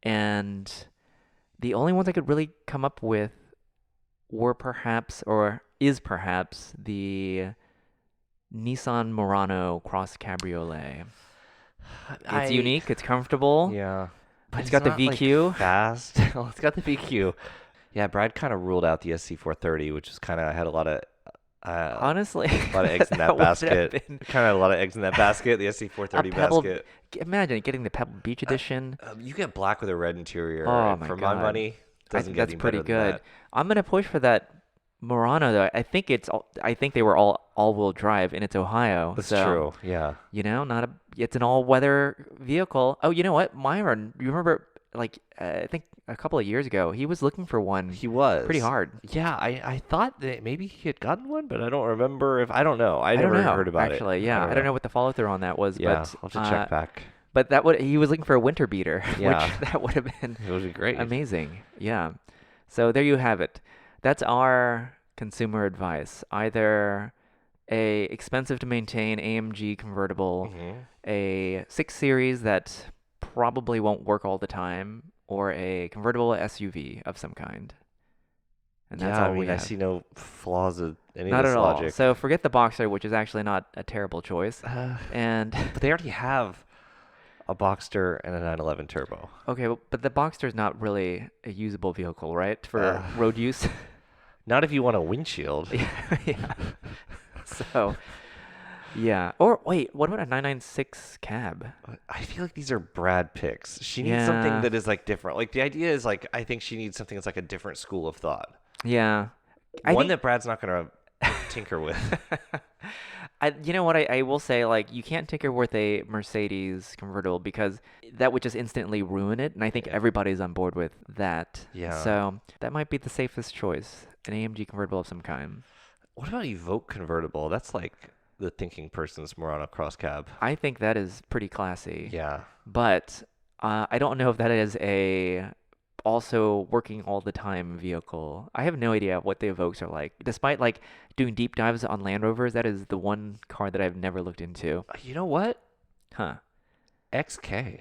And the only ones I could really come up with were perhaps the Nissan Murano Cross Cabriolet. It's unique. It's comfortable. Yeah. But It's got the not, like, VQ. fast. Well, it's got the VQ. Yeah, Brad kind of ruled out the SC430, which is kind of had a lot of Honestly, a lot of eggs in that would have basket. been Kind of a lot of eggs in that basket. The a SC430 Pebble. basket. Imagine getting the Pebble Beach edition. You get black with a red interior. Oh and my for God. my money, I doesn't think get that's any pretty better than good. that. I'm gonna push for that Murano though. I think they were all-wheel drive, and it's Ohio. That's so, true. Yeah. It's an all-weather vehicle. Oh, you know what? Myron, you remember like I think a couple of years ago, he was looking for one He was pretty hard. Yeah, I thought that maybe he had gotten one, but I don't remember if I don't know. I don't never know, heard about actually. it. Yeah, I don't know what the follow-through on that was, Yeah, but I'll have to check back. But he was looking for a winter beater, Yeah. which that would have been It would be great. amazing. Yeah. So there you have it. That's our consumer advice. Either a expensive to maintain AMG convertible, Mhm. a 6 Series that probably won't work all the time, or a convertible SUV of some kind. And that's Yeah, all I mean, we I have. see no flaws in any Not of this at all. logic. So forget the Boxer, which is actually not a terrible choice. And But they already have a Boxster, and a 911 Turbo. Okay, but the Boxster is not really a usable vehicle, right? For Uh, road use. Not if you want a windshield. Yeah. So, yeah. Or wait, what about a 996 cab? I feel like these are Brad picks. She needs something Yeah. that is like different. Like the idea is like I think she needs something that's like a different school of thought. Yeah. I One think that Brad's not gonna tinker with. you know what I will say, like, you can't tinker with a Mercedes convertible because that would just instantly ruin it, and I think Yeah. everybody's on board with that. Yeah. So that might be the safest choice, an AMG convertible of some kind. What about Evoque convertible? That's like the thinking person's Murano cross cab. I think that is pretty classy. Yeah. But I don't know if that is a also working all the time vehicle. I have no idea what the Evoques are like. Despite like doing deep dives on Land Rovers, that is the one car that I've never looked into. You know what? Huh. XK.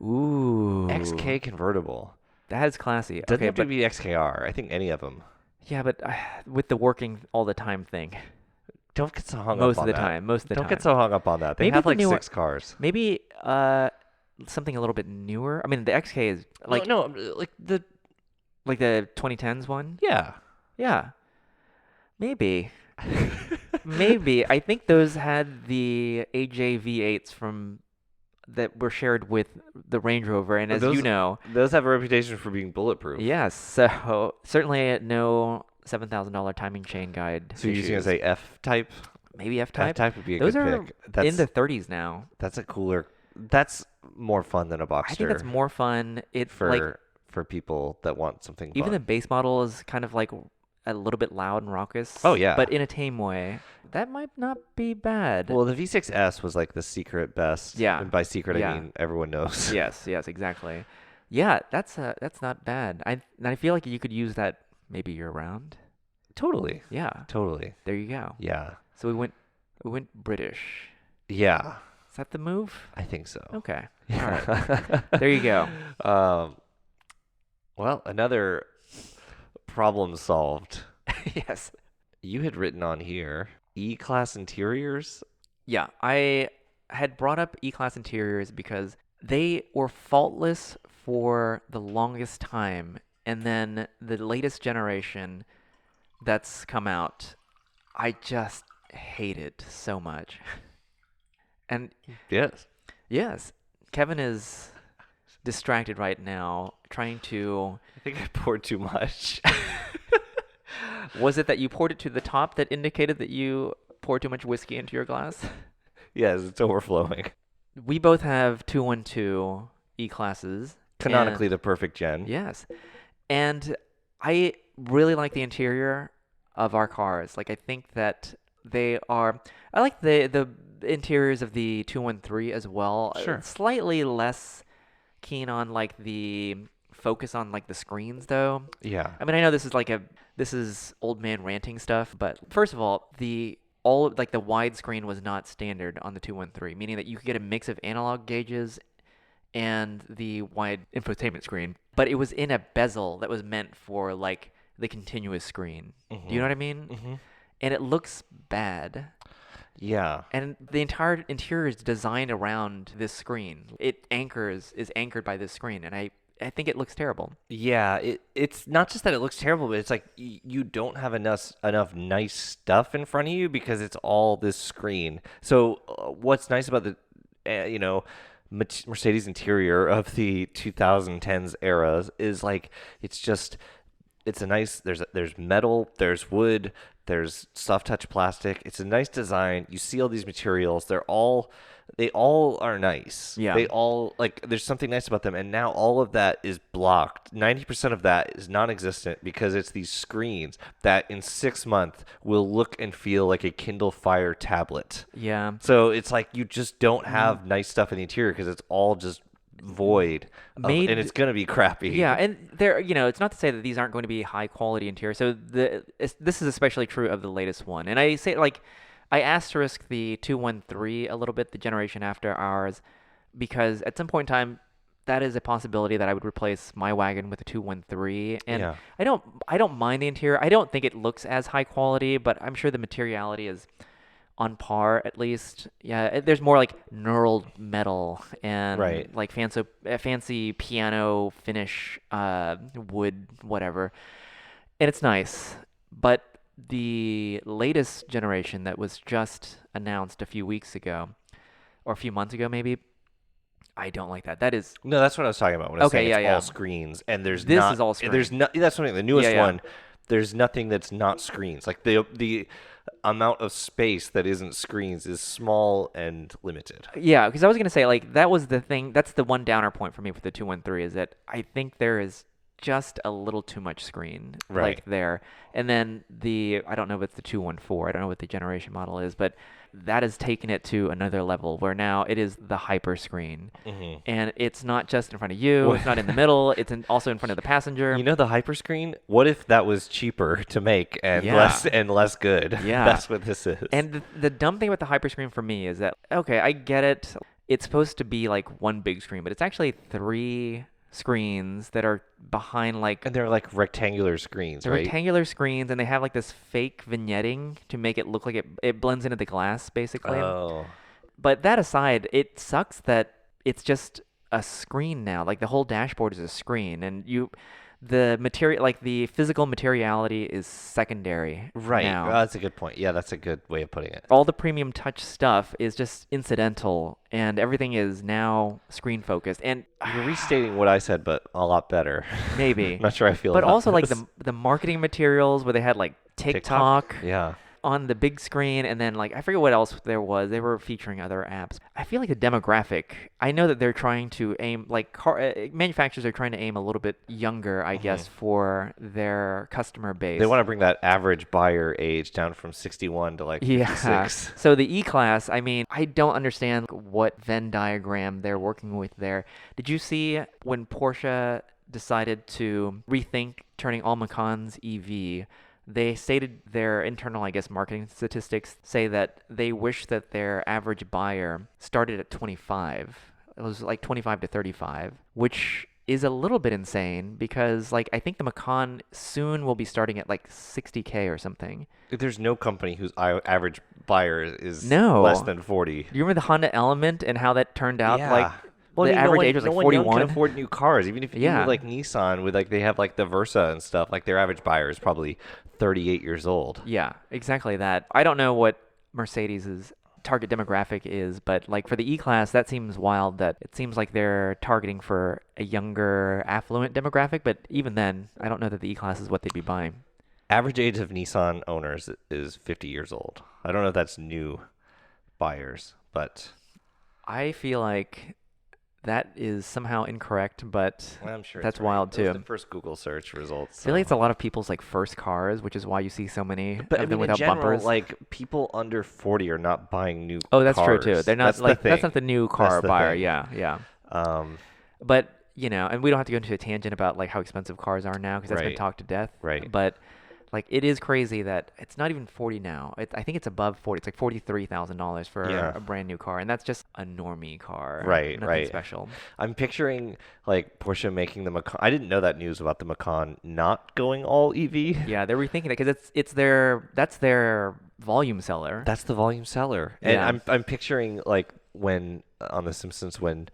Ooh. XK convertible. That is classy. Doesn't Okay, have to but be XKR. I think any of them. yeah, but with the working all the time thing, Don't get so hung up most on of the that. time, most of the Don't time. get so hung up on that. They Maybe have the like newer- 6 cars. Maybe something a little bit newer. I mean, the XK is like no, like the like the 2010s one. yeah. Yeah. Maybe. Maybe. I think those had the AJ V8s from that were shared with the Range Rover, and as you Those- know, Those have a reputation for being bulletproof. yes. So certainly no $7,000 timing chain guide. So you're using it issues. as a F type. Maybe F F type. type would be a Those good are pick. That's in the 30s now. that's a cooler. That's more fun than a Boxster. I think that's more fun. It like for people that want something even the fun. base model is kind of like a little bit loud and raucous. Oh, yeah. But in a tame way. That might not be bad. Well, the V6S was like the secret best. Yeah. And by secret, Yeah. I mean everyone knows. Yes, exactly. Yeah, that's not bad. I feel like you could use that maybe year round. Totally. Yeah, Totally. there you go. Yeah. So we went British. Yeah. Is that the move? I think so. Okay. All right. There you go. Well, another problem solved. Yes. You had written on here E-Class interiors. Yeah, I had brought up E-Class interiors because they were faultless for the longest time, and then the latest generation that's come out, I just hate it so much. And Yes. yes, Kevin is distracted right now trying to... I think I poured too much. Was it that you poured it to the top that indicated that you poured too much whiskey into your glass? Yes, it's overflowing. We both have 212 E-Classes. Canonically the perfect gen. Yes. And I really like the interior of our cars. Like, I think that they are... I like the interiors of the 213 as well. Sure. Slightly less keen on, like, the focus on, like, the screens, though. Yeah. I mean, I know this is old man ranting stuff, but first of all, the widescreen was not standard on the 213, meaning that you could get a mix of analog gauges and the wide infotainment screen, but it was in a bezel that was meant for like the continuous screen. Do you know what I mean? Mm-hmm. And it looks bad. Yeah. And the entire interior is designed around this screen. It is anchored by this screen, and I think it looks terrible. Yeah, it's not just that it looks terrible, but it's like you don't have enough nice stuff in front of you because it's all this screen. So what's nice about the Mercedes interior of the 2010s eras is like it's a nice there's metal, there's wood, there's soft touch plastic. It's a nice design. You see all these materials. They all are nice. Yeah. They all there's something nice about them, and now all of that is blocked. 90% of that is non-existent because it's these screens that in 6 months will look and feel like a Kindle Fire tablet. Yeah. So it's like you just don't have nice stuff in the interior because it's all just void, and it's gonna be crappy. Yeah, and it's not to say that these aren't going to be high quality interior. So this is especially true of the latest one. And I say I asterisk the 213 a little bit, the generation after ours, because at some point in time, that is a possibility that I would replace my wagon with a 213. And Yeah. I don't mind the interior. I don't think it looks as high quality, but I'm sure the materiality is on par at least. Yeah, there's more like knurled metal and Right. like fancy piano finish, wood, whatever, and it's nice. But the latest generation that was just announced a few weeks ago, or a few months ago maybe, I don't like that. That is No, that's what I was talking about when I was okay. saying Yeah, it's yeah. all screens, and This is all there's screen. not. That's something. The newest Yeah, yeah. one, there's nothing that's not screens. Like the amount of space that isn't screens is small and limited. Yeah, because I was gonna say like that was the thing. That's the one downer point for me with the 213 is that I think there is just a little too much screen Right. like there. And then I don't know if it's the 214. I don't know what the generation model is, but that has taken it to another level where now it is the hyper screen, Hmm. and it's not just in front of you. It's not in the middle. It's also in front of the passenger. You know the hyperscreen? What if that was cheaper to make and Yeah. less good? Yeah. That's what this is. And the dumb thing with the hyperscreen for me is that, okay, I get it. It's supposed to be like one big screen, but it's actually three screens that are behind like And they're like rectangular screens, the right? rectangular screens, and they have like this fake vignetting to make it look like it blends into the glass, basically. Oh. But that aside, it sucks that it's just a screen now. Like the whole dashboard is a screen, and the material, like the physical materiality is secondary Right. now. That's a good point. Yeah, that's a good way of putting it. All the premium touch stuff is just incidental, and everything is now screen focused. And You're restating what I said, but a lot better. maybe, Not sure I feel but about also like this. the marketing materials where they had like TikTok Yeah. on the big screen, and then like I forget what else there was. They were featuring other apps. I feel like the demographic. I know that they're trying to aim like manufacturers are trying to aim a little bit younger, I guess, for their customer base. They want to bring that average buyer age down from 61 to like Yeah. 56. So the E-Class, I mean, I don't understand what Venn diagram they're working with there. Did you see when Porsche decided to rethink turning all Macans EV? They stated their internal, I guess, marketing statistics say that they wish that their average buyer started at 25. It was like 25 to 35, which is a little bit insane because, like, I think the Macan soon will be starting at like 60K or something. There's no company whose average buyer is No. less than 40. Do you remember the Honda Element and how that turned out? Yeah. Like, Well, the I mean, average no one, age was no like one young 41. can afford new cars. Even if you Yeah. like Nissan with like they have like the Versa and stuff, like their average buyer is probably 38 years old. Yeah, exactly that. I don't know what Mercedes's target demographic is, but like for the E-Class, that seems wild that it seems like they're targeting for a younger, affluent demographic, but even then, I don't know that the E-Class is what they'd be buying. Average age of Nissan owners is 50 years old. I don't know if that's new buyers, but I feel like that is somehow incorrect, but I'm sure that's it's right. wild It was too. the first Google search results. I feel like it's so- a lot of people's like first cars, which is why you see so many But I of mean, them in without general, bumpers. like people under 40 are not buying new Oh, that's true cars. too. They're not That's like the that's thing. not the new car the buyer. thing. Yeah, yeah. Um, But you know, and we don't have to go into a tangent about like how expensive cars are now because that's been Right. talked to death. Right. But like it is crazy that it's not even 40 now. I think it's above 40. It's like $43,000 for Yeah. a brand new car, and that's just a normie car. Right, Nothing right. special. I'm picturing like Porsche making the Macan. I didn't know that news about the Macan not going all EV. Yeah, they're rethinking it because that's their volume seller. That's the volume seller. And Yeah. I'm picturing like when on The Simpsons when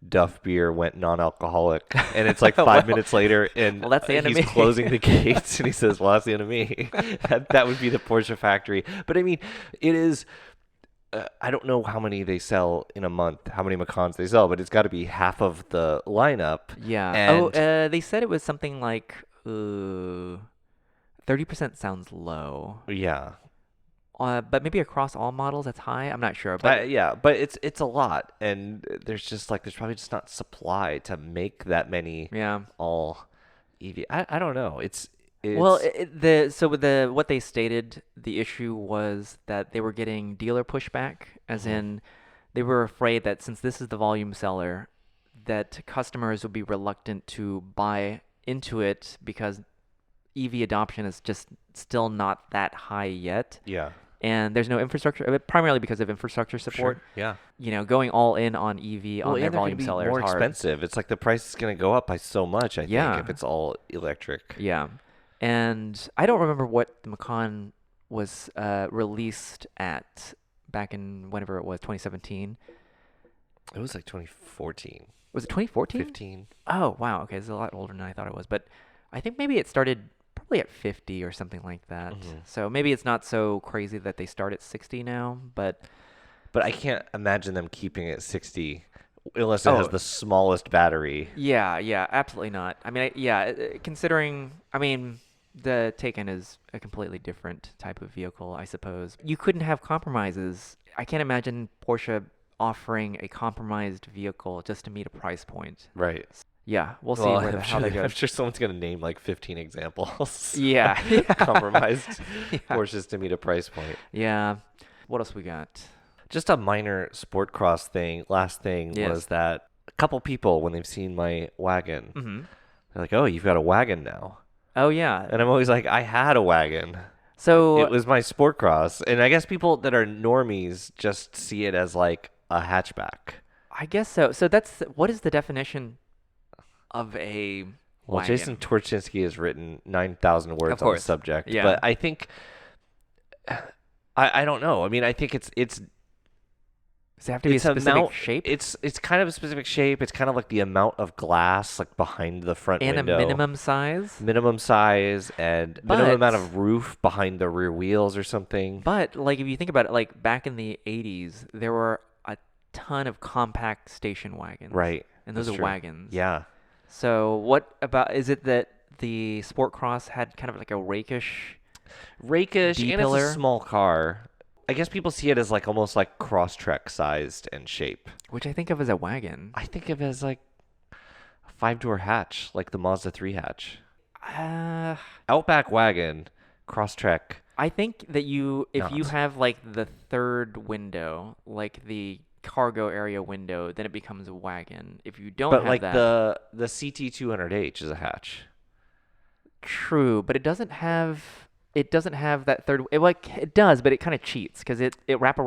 Duff Beer went non-alcoholic, and it's like 5 minutes later, and Well, that's the end of he's me. closing the gates, and he says, "Well, that's the end of me." That would be the Porsche factory. But I mean, it is. I don't know how many they sell in a month, how many Macans they sell, but it's got to be half of the lineup. Yeah. And They said it was something like 30% sounds low. yeah, But maybe across all models that's high. I'm not sure. But yeah, but it's a lot, and there's probably just not supply to make that many yeah. all EV. I don't know. It's Well, what they stated, the issue was that they were getting dealer pushback, as in they were afraid that since this is the volume seller, that customers would be reluctant to buy into it because EV adoption is just still not that high yet. yeah. And there's no infrastructure, primarily because of infrastructure support. Sure. Yeah. You know, going all in on EV on their and they're volume gonna be seller more is hard. expensive. It's like the price is going to go up by so much. I Yeah. think if it's all electric. Yeah. And I don't remember what the Macan was released at, back in whenever it was, 2017. It was like 2014, Was it 2014? 15. Oh, wow. Okay, it's a lot older than I thought it was. But I think maybe it started probably at 50 or something like that. So maybe it's not so crazy that they start at 60 now, but But I can't imagine them keeping it 60 unless it has Oh. the smallest battery. yeah, absolutely not. I mean, considering, I mean, the Taycan is a completely different type of vehicle, I suppose. You couldn't have compromises. I can't imagine Porsche offering a compromised vehicle just to meet a price point. Right. Yeah, we'll see Well, how that I'm goes. sure someone's going to name like 15 examples. Yeah. Compromised Yeah. Porsches to meet a price point. Yeah. What else we got? Just a minor sport cross thing. Last thing Yes. was that a couple people, when they've seen my wagon, Mm-hmm. they're like, "Oh, you've got a wagon now." Oh, yeah. And I'm always like, "I had a wagon. So, It was my sport cross." And I guess people that are normies just see it as like a hatchback. I guess so. So what is the definition of a Well, wagon? Jason Torchinsky has written 9,000 words on the course. subject, Yeah. but I think I don't know. I mean, I think it's Does it have to be a it's specific amount, shape? It's kind of a specific shape. It's kind of like the amount of glass like behind the front And window. a minimum size? Minimum size and minimum amount But- of roof behind the rear wheels or something. But, like, if you think about it, like, back in the 80s, there were a ton of compact station wagons. Right. And those That's are true. wagons. Yeah. So, what about, is it that the Sport Cross had kind of like a rakish? Rakish, and it's D-pillar? a small car. I guess people see it as like almost like Crosstrek sized and shape. Which I think of as a wagon. I think of it as like a 5-door hatch, like the Mazda 3 hatch. Outback wagon, Crosstrek. I think that if you Not. have like the third window, like the cargo area window, then it becomes a wagon. If you don't But have like that, the CT200H is a hatch. true, but it doesn't have that third. It does, but it kind of cheats because it wraps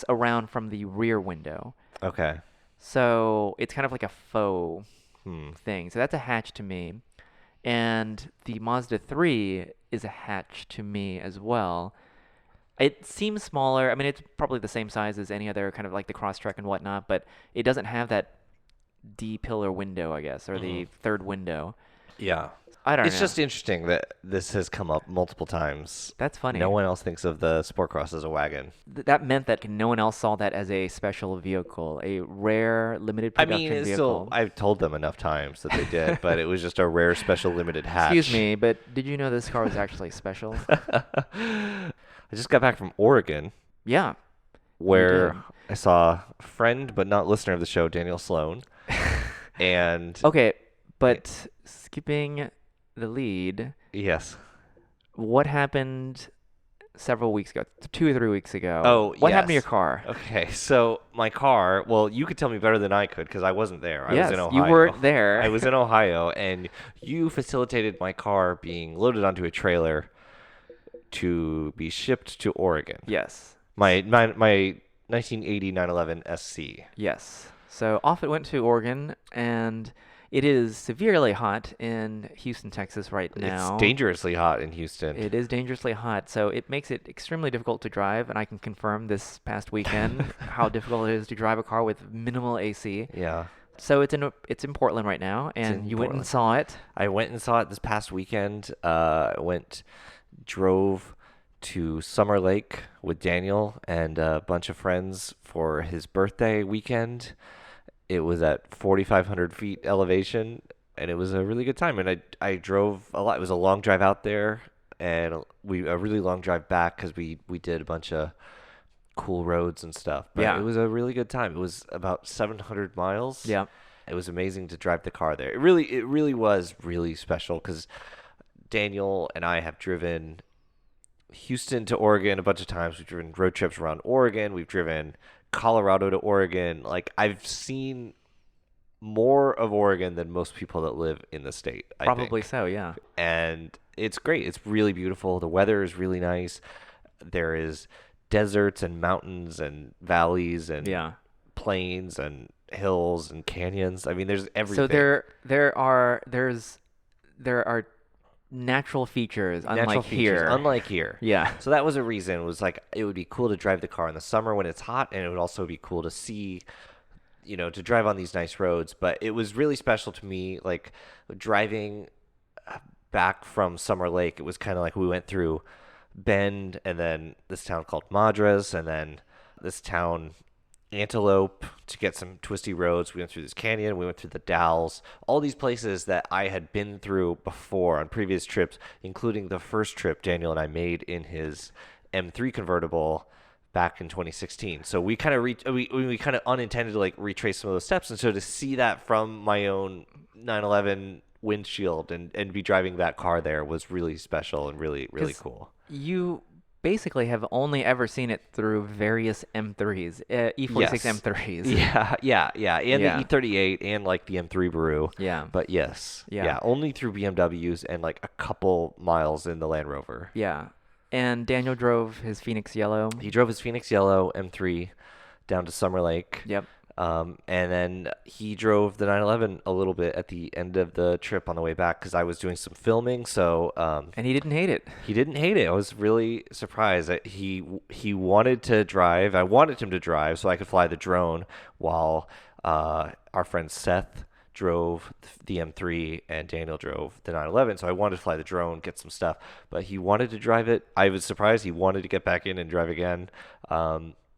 around from the rear window, Okay. so it's kind of like a faux Hmm. thing. So that's a hatch to me, and the Mazda 3 is a hatch to me as well. It seems smaller. I mean, it's probably the same size as any other kind of like the Crosstrek and whatnot, but it doesn't have that D-pillar window, I guess, or the third window. Yeah. I don't know. It's just interesting that this has come up multiple times. That's funny. No one else thinks of the Sport Cross as a wagon. That meant that no one else saw that as a special vehicle, a rare limited I production mean, it's vehicle. still, I've told them enough times that they did, but it was just a rare special limited hatch. Excuse me, but did you know this car was actually special? I just got back from Oregon, Yeah. where did. I saw a friend but not listener of the show, Daniel Sloan. And Okay, but skipping the lead, yes. what happened several weeks ago, 2 or 3 weeks ago? Oh, What happened to your yes. car? Okay, so my car, well, you could tell me better than I could because I wasn't there. I Yes, was in you Ohio. weren't there. I was in Ohio, and you facilitated my car being loaded onto a trailer to be shipped to Oregon. Yes. My 1980 911 SC. Yes. So off it went to Oregon, and it is severely hot in Houston, Texas right now. It's dangerously hot in Houston. It is dangerously hot, so it makes it extremely difficult to drive, and I can confirm this past weekend how difficult it is to drive a car with minimal AC. Yeah. So it's in Portland right now, and in you went and Portland. saw it. I went and saw it this past weekend. Drove to Summer Lake with Daniel and a bunch of friends for his birthday weekend. It was at 4,500 feet elevation, and it was a really good time. And I drove a lot. It was a long drive out there, and a really long drive back because we did a bunch of cool roads and stuff. But Yeah. it was a really good time. It was about 700 miles. Yeah. It was amazing to drive the car there. It really was really special because Daniel and I have driven Houston to Oregon a bunch of times. We've driven road trips around Oregon. We've driven Colorado to Oregon. Like, I've seen more of Oregon than most people that live in the state, I Probably think. so, yeah. And it's great. It's really beautiful. The weather is really nice. There is deserts and mountains and valleys and Yeah. plains and hills and canyons. I mean, there's everything. So there are natural features, Natural unlike features, here. unlike here. Yeah. So that was a reason. Was like it would be cool to drive the car in the summer when it's hot, and it would also be cool to see, to drive on these nice roads. But it was really special to me, like driving back from Summer Lake. It was kind of like we went through Bend, and then this town called Madras, and then this town Antelope to get some twisty roads. We went through this canyon. We went through the Dalles. All these places that I had been through before on previous trips, including the first trip Daniel and I made in his M3 convertible back in 2016. So we kind of we kind of unintentionally like retrace some of those steps, and so to see that from my own 911 windshield and be driving that car there was really special and really 'Cause cool. You basically have only ever seen it through various M3s, E46 Yes. M3s. Yeah, and Yeah. the E38 and like the M3 Baru. Yeah. But yes, Yeah. only through BMWs and like a couple miles in the Land Rover. Yeah. And Daniel drove his Phoenix Yellow. He drove his Phoenix Yellow M3 down to Summer Lake. Yep. And then he drove the 911 a little bit at the end of the trip on the way back because I was doing some filming. So And he didn't hate it. he didn't hate it. I was really surprised that he wanted to drive. I wanted him to drive so I could fly the drone while our friend Seth drove the M3 and Daniel drove the 911. So I wanted to fly the drone, get some stuff, but he wanted to drive it. I was surprised he wanted to get back in and drive again.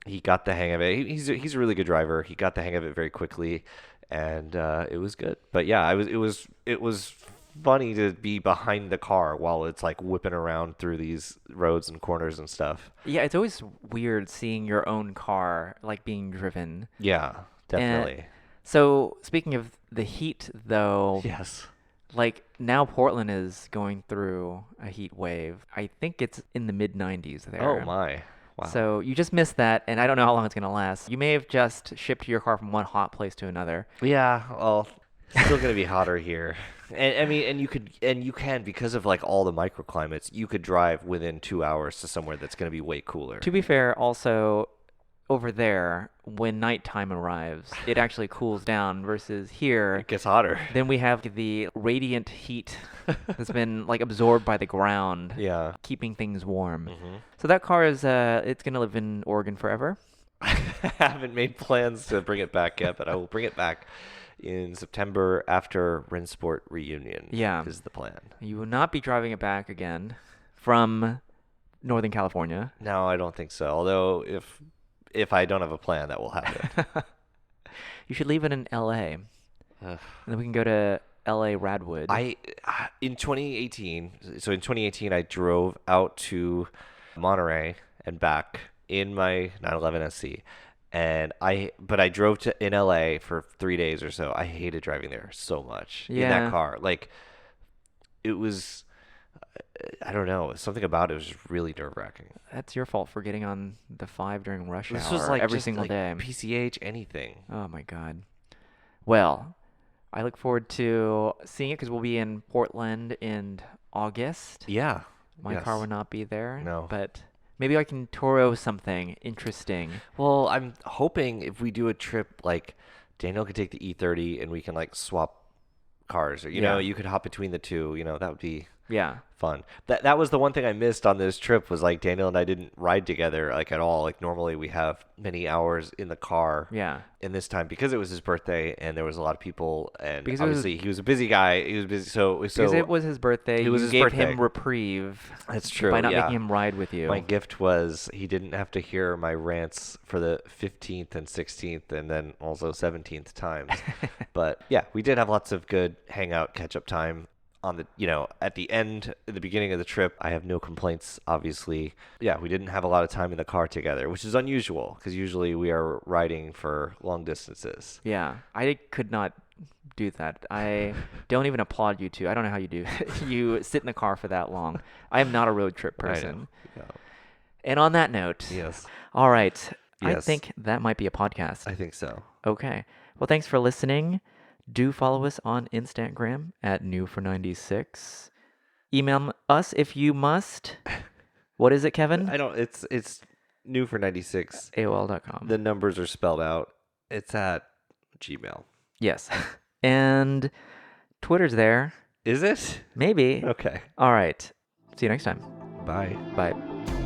He got the hang of it. He's a really good driver. He got the hang of it very quickly, and it was good. But yeah, it was funny to be behind the car while it's like whipping around through these roads and corners and stuff. Yeah, it's always weird seeing your own car like being driven. Yeah, definitely. So speaking of the heat, though, Yes. like now Portland is going through a heat wave. I think it's in the mid 90s there. Oh my. Wow. So you just missed that, and I don't know how long it's gonna last. You may have just shipped your car from one hot place to another. Yeah, well, still gonna be hotter here. And I mean, you can because of like all the microclimates, you could drive within 2 hours to somewhere that's gonna be way cooler. To be fair, also over there, when nighttime arrives, it actually cools down versus here. It gets hotter. Then we have the radiant heat that's been like absorbed by the ground, Yeah. keeping things warm. Mm-hmm. So that car is it's gonna live in Oregon forever. I haven't made plans to bring it back yet, but I will bring it back in September after Rensport reunion. Yeah. Is the plan. You will not be driving it back again from Northern California. No, I don't think so. Although if I don't have a plan, that will happen. You should leave it in LA. Ugh. And then we can go to LA Radwood. In 2018, I drove out to Monterey and back in my 911 SC. But I drove in LA for 3 days or so. I hated driving there so much in Yeah. that car. Like, it was, I don't know, something about it was just really nerve-wracking. That's your fault for getting on the 5 during rush This hour was like every just single like day. PCH, anything. Oh my God. Well, I look forward to seeing it because we'll be in Portland in August. Yeah. My car will not be there. No. But maybe I can Toro something interesting. Well, I'm hoping if we do a trip, like Daniel could take the E30 and we can like swap cars, or you could hop between the two. That would be Yeah. fun. That was the one thing I missed on this trip was like Daniel and I didn't ride together like at all. Like normally we have many hours in the car. Yeah. And this time because it was his birthday and there was a lot of people and Because it was- obviously he was a busy guy. He was busy, so Because it was his birthday. it was you his gave birthday. him reprieve That's true. by not yeah. making him ride with you. My gift was he didn't have to hear my rants for the 15th and 16th and then also 17th times. But yeah, we did have lots of good hangout catch-up time on the, at the beginning of the trip. I have no complaints, obviously. Yeah, we didn't have a lot of time in the car together, which is unusual because usually we are riding for long distances. Yeah. I could not do that. I don't even applaud you two. I don't know how you do. You sit in the car for that long. I am not a road trip person. I know. And on that note, Yes, all right. I Yes. think that might be a podcast. I think so. Okay. Well, thanks for listening. Do follow us on Instagram at New496. Email us if you must. What is it, Kevin? I don't. It's new for 96. AOL.com. The numbers are spelled out. It's at Gmail. Yes. And Twitter's there. Is it? Maybe. Okay. All right. See you next time. Bye. Bye.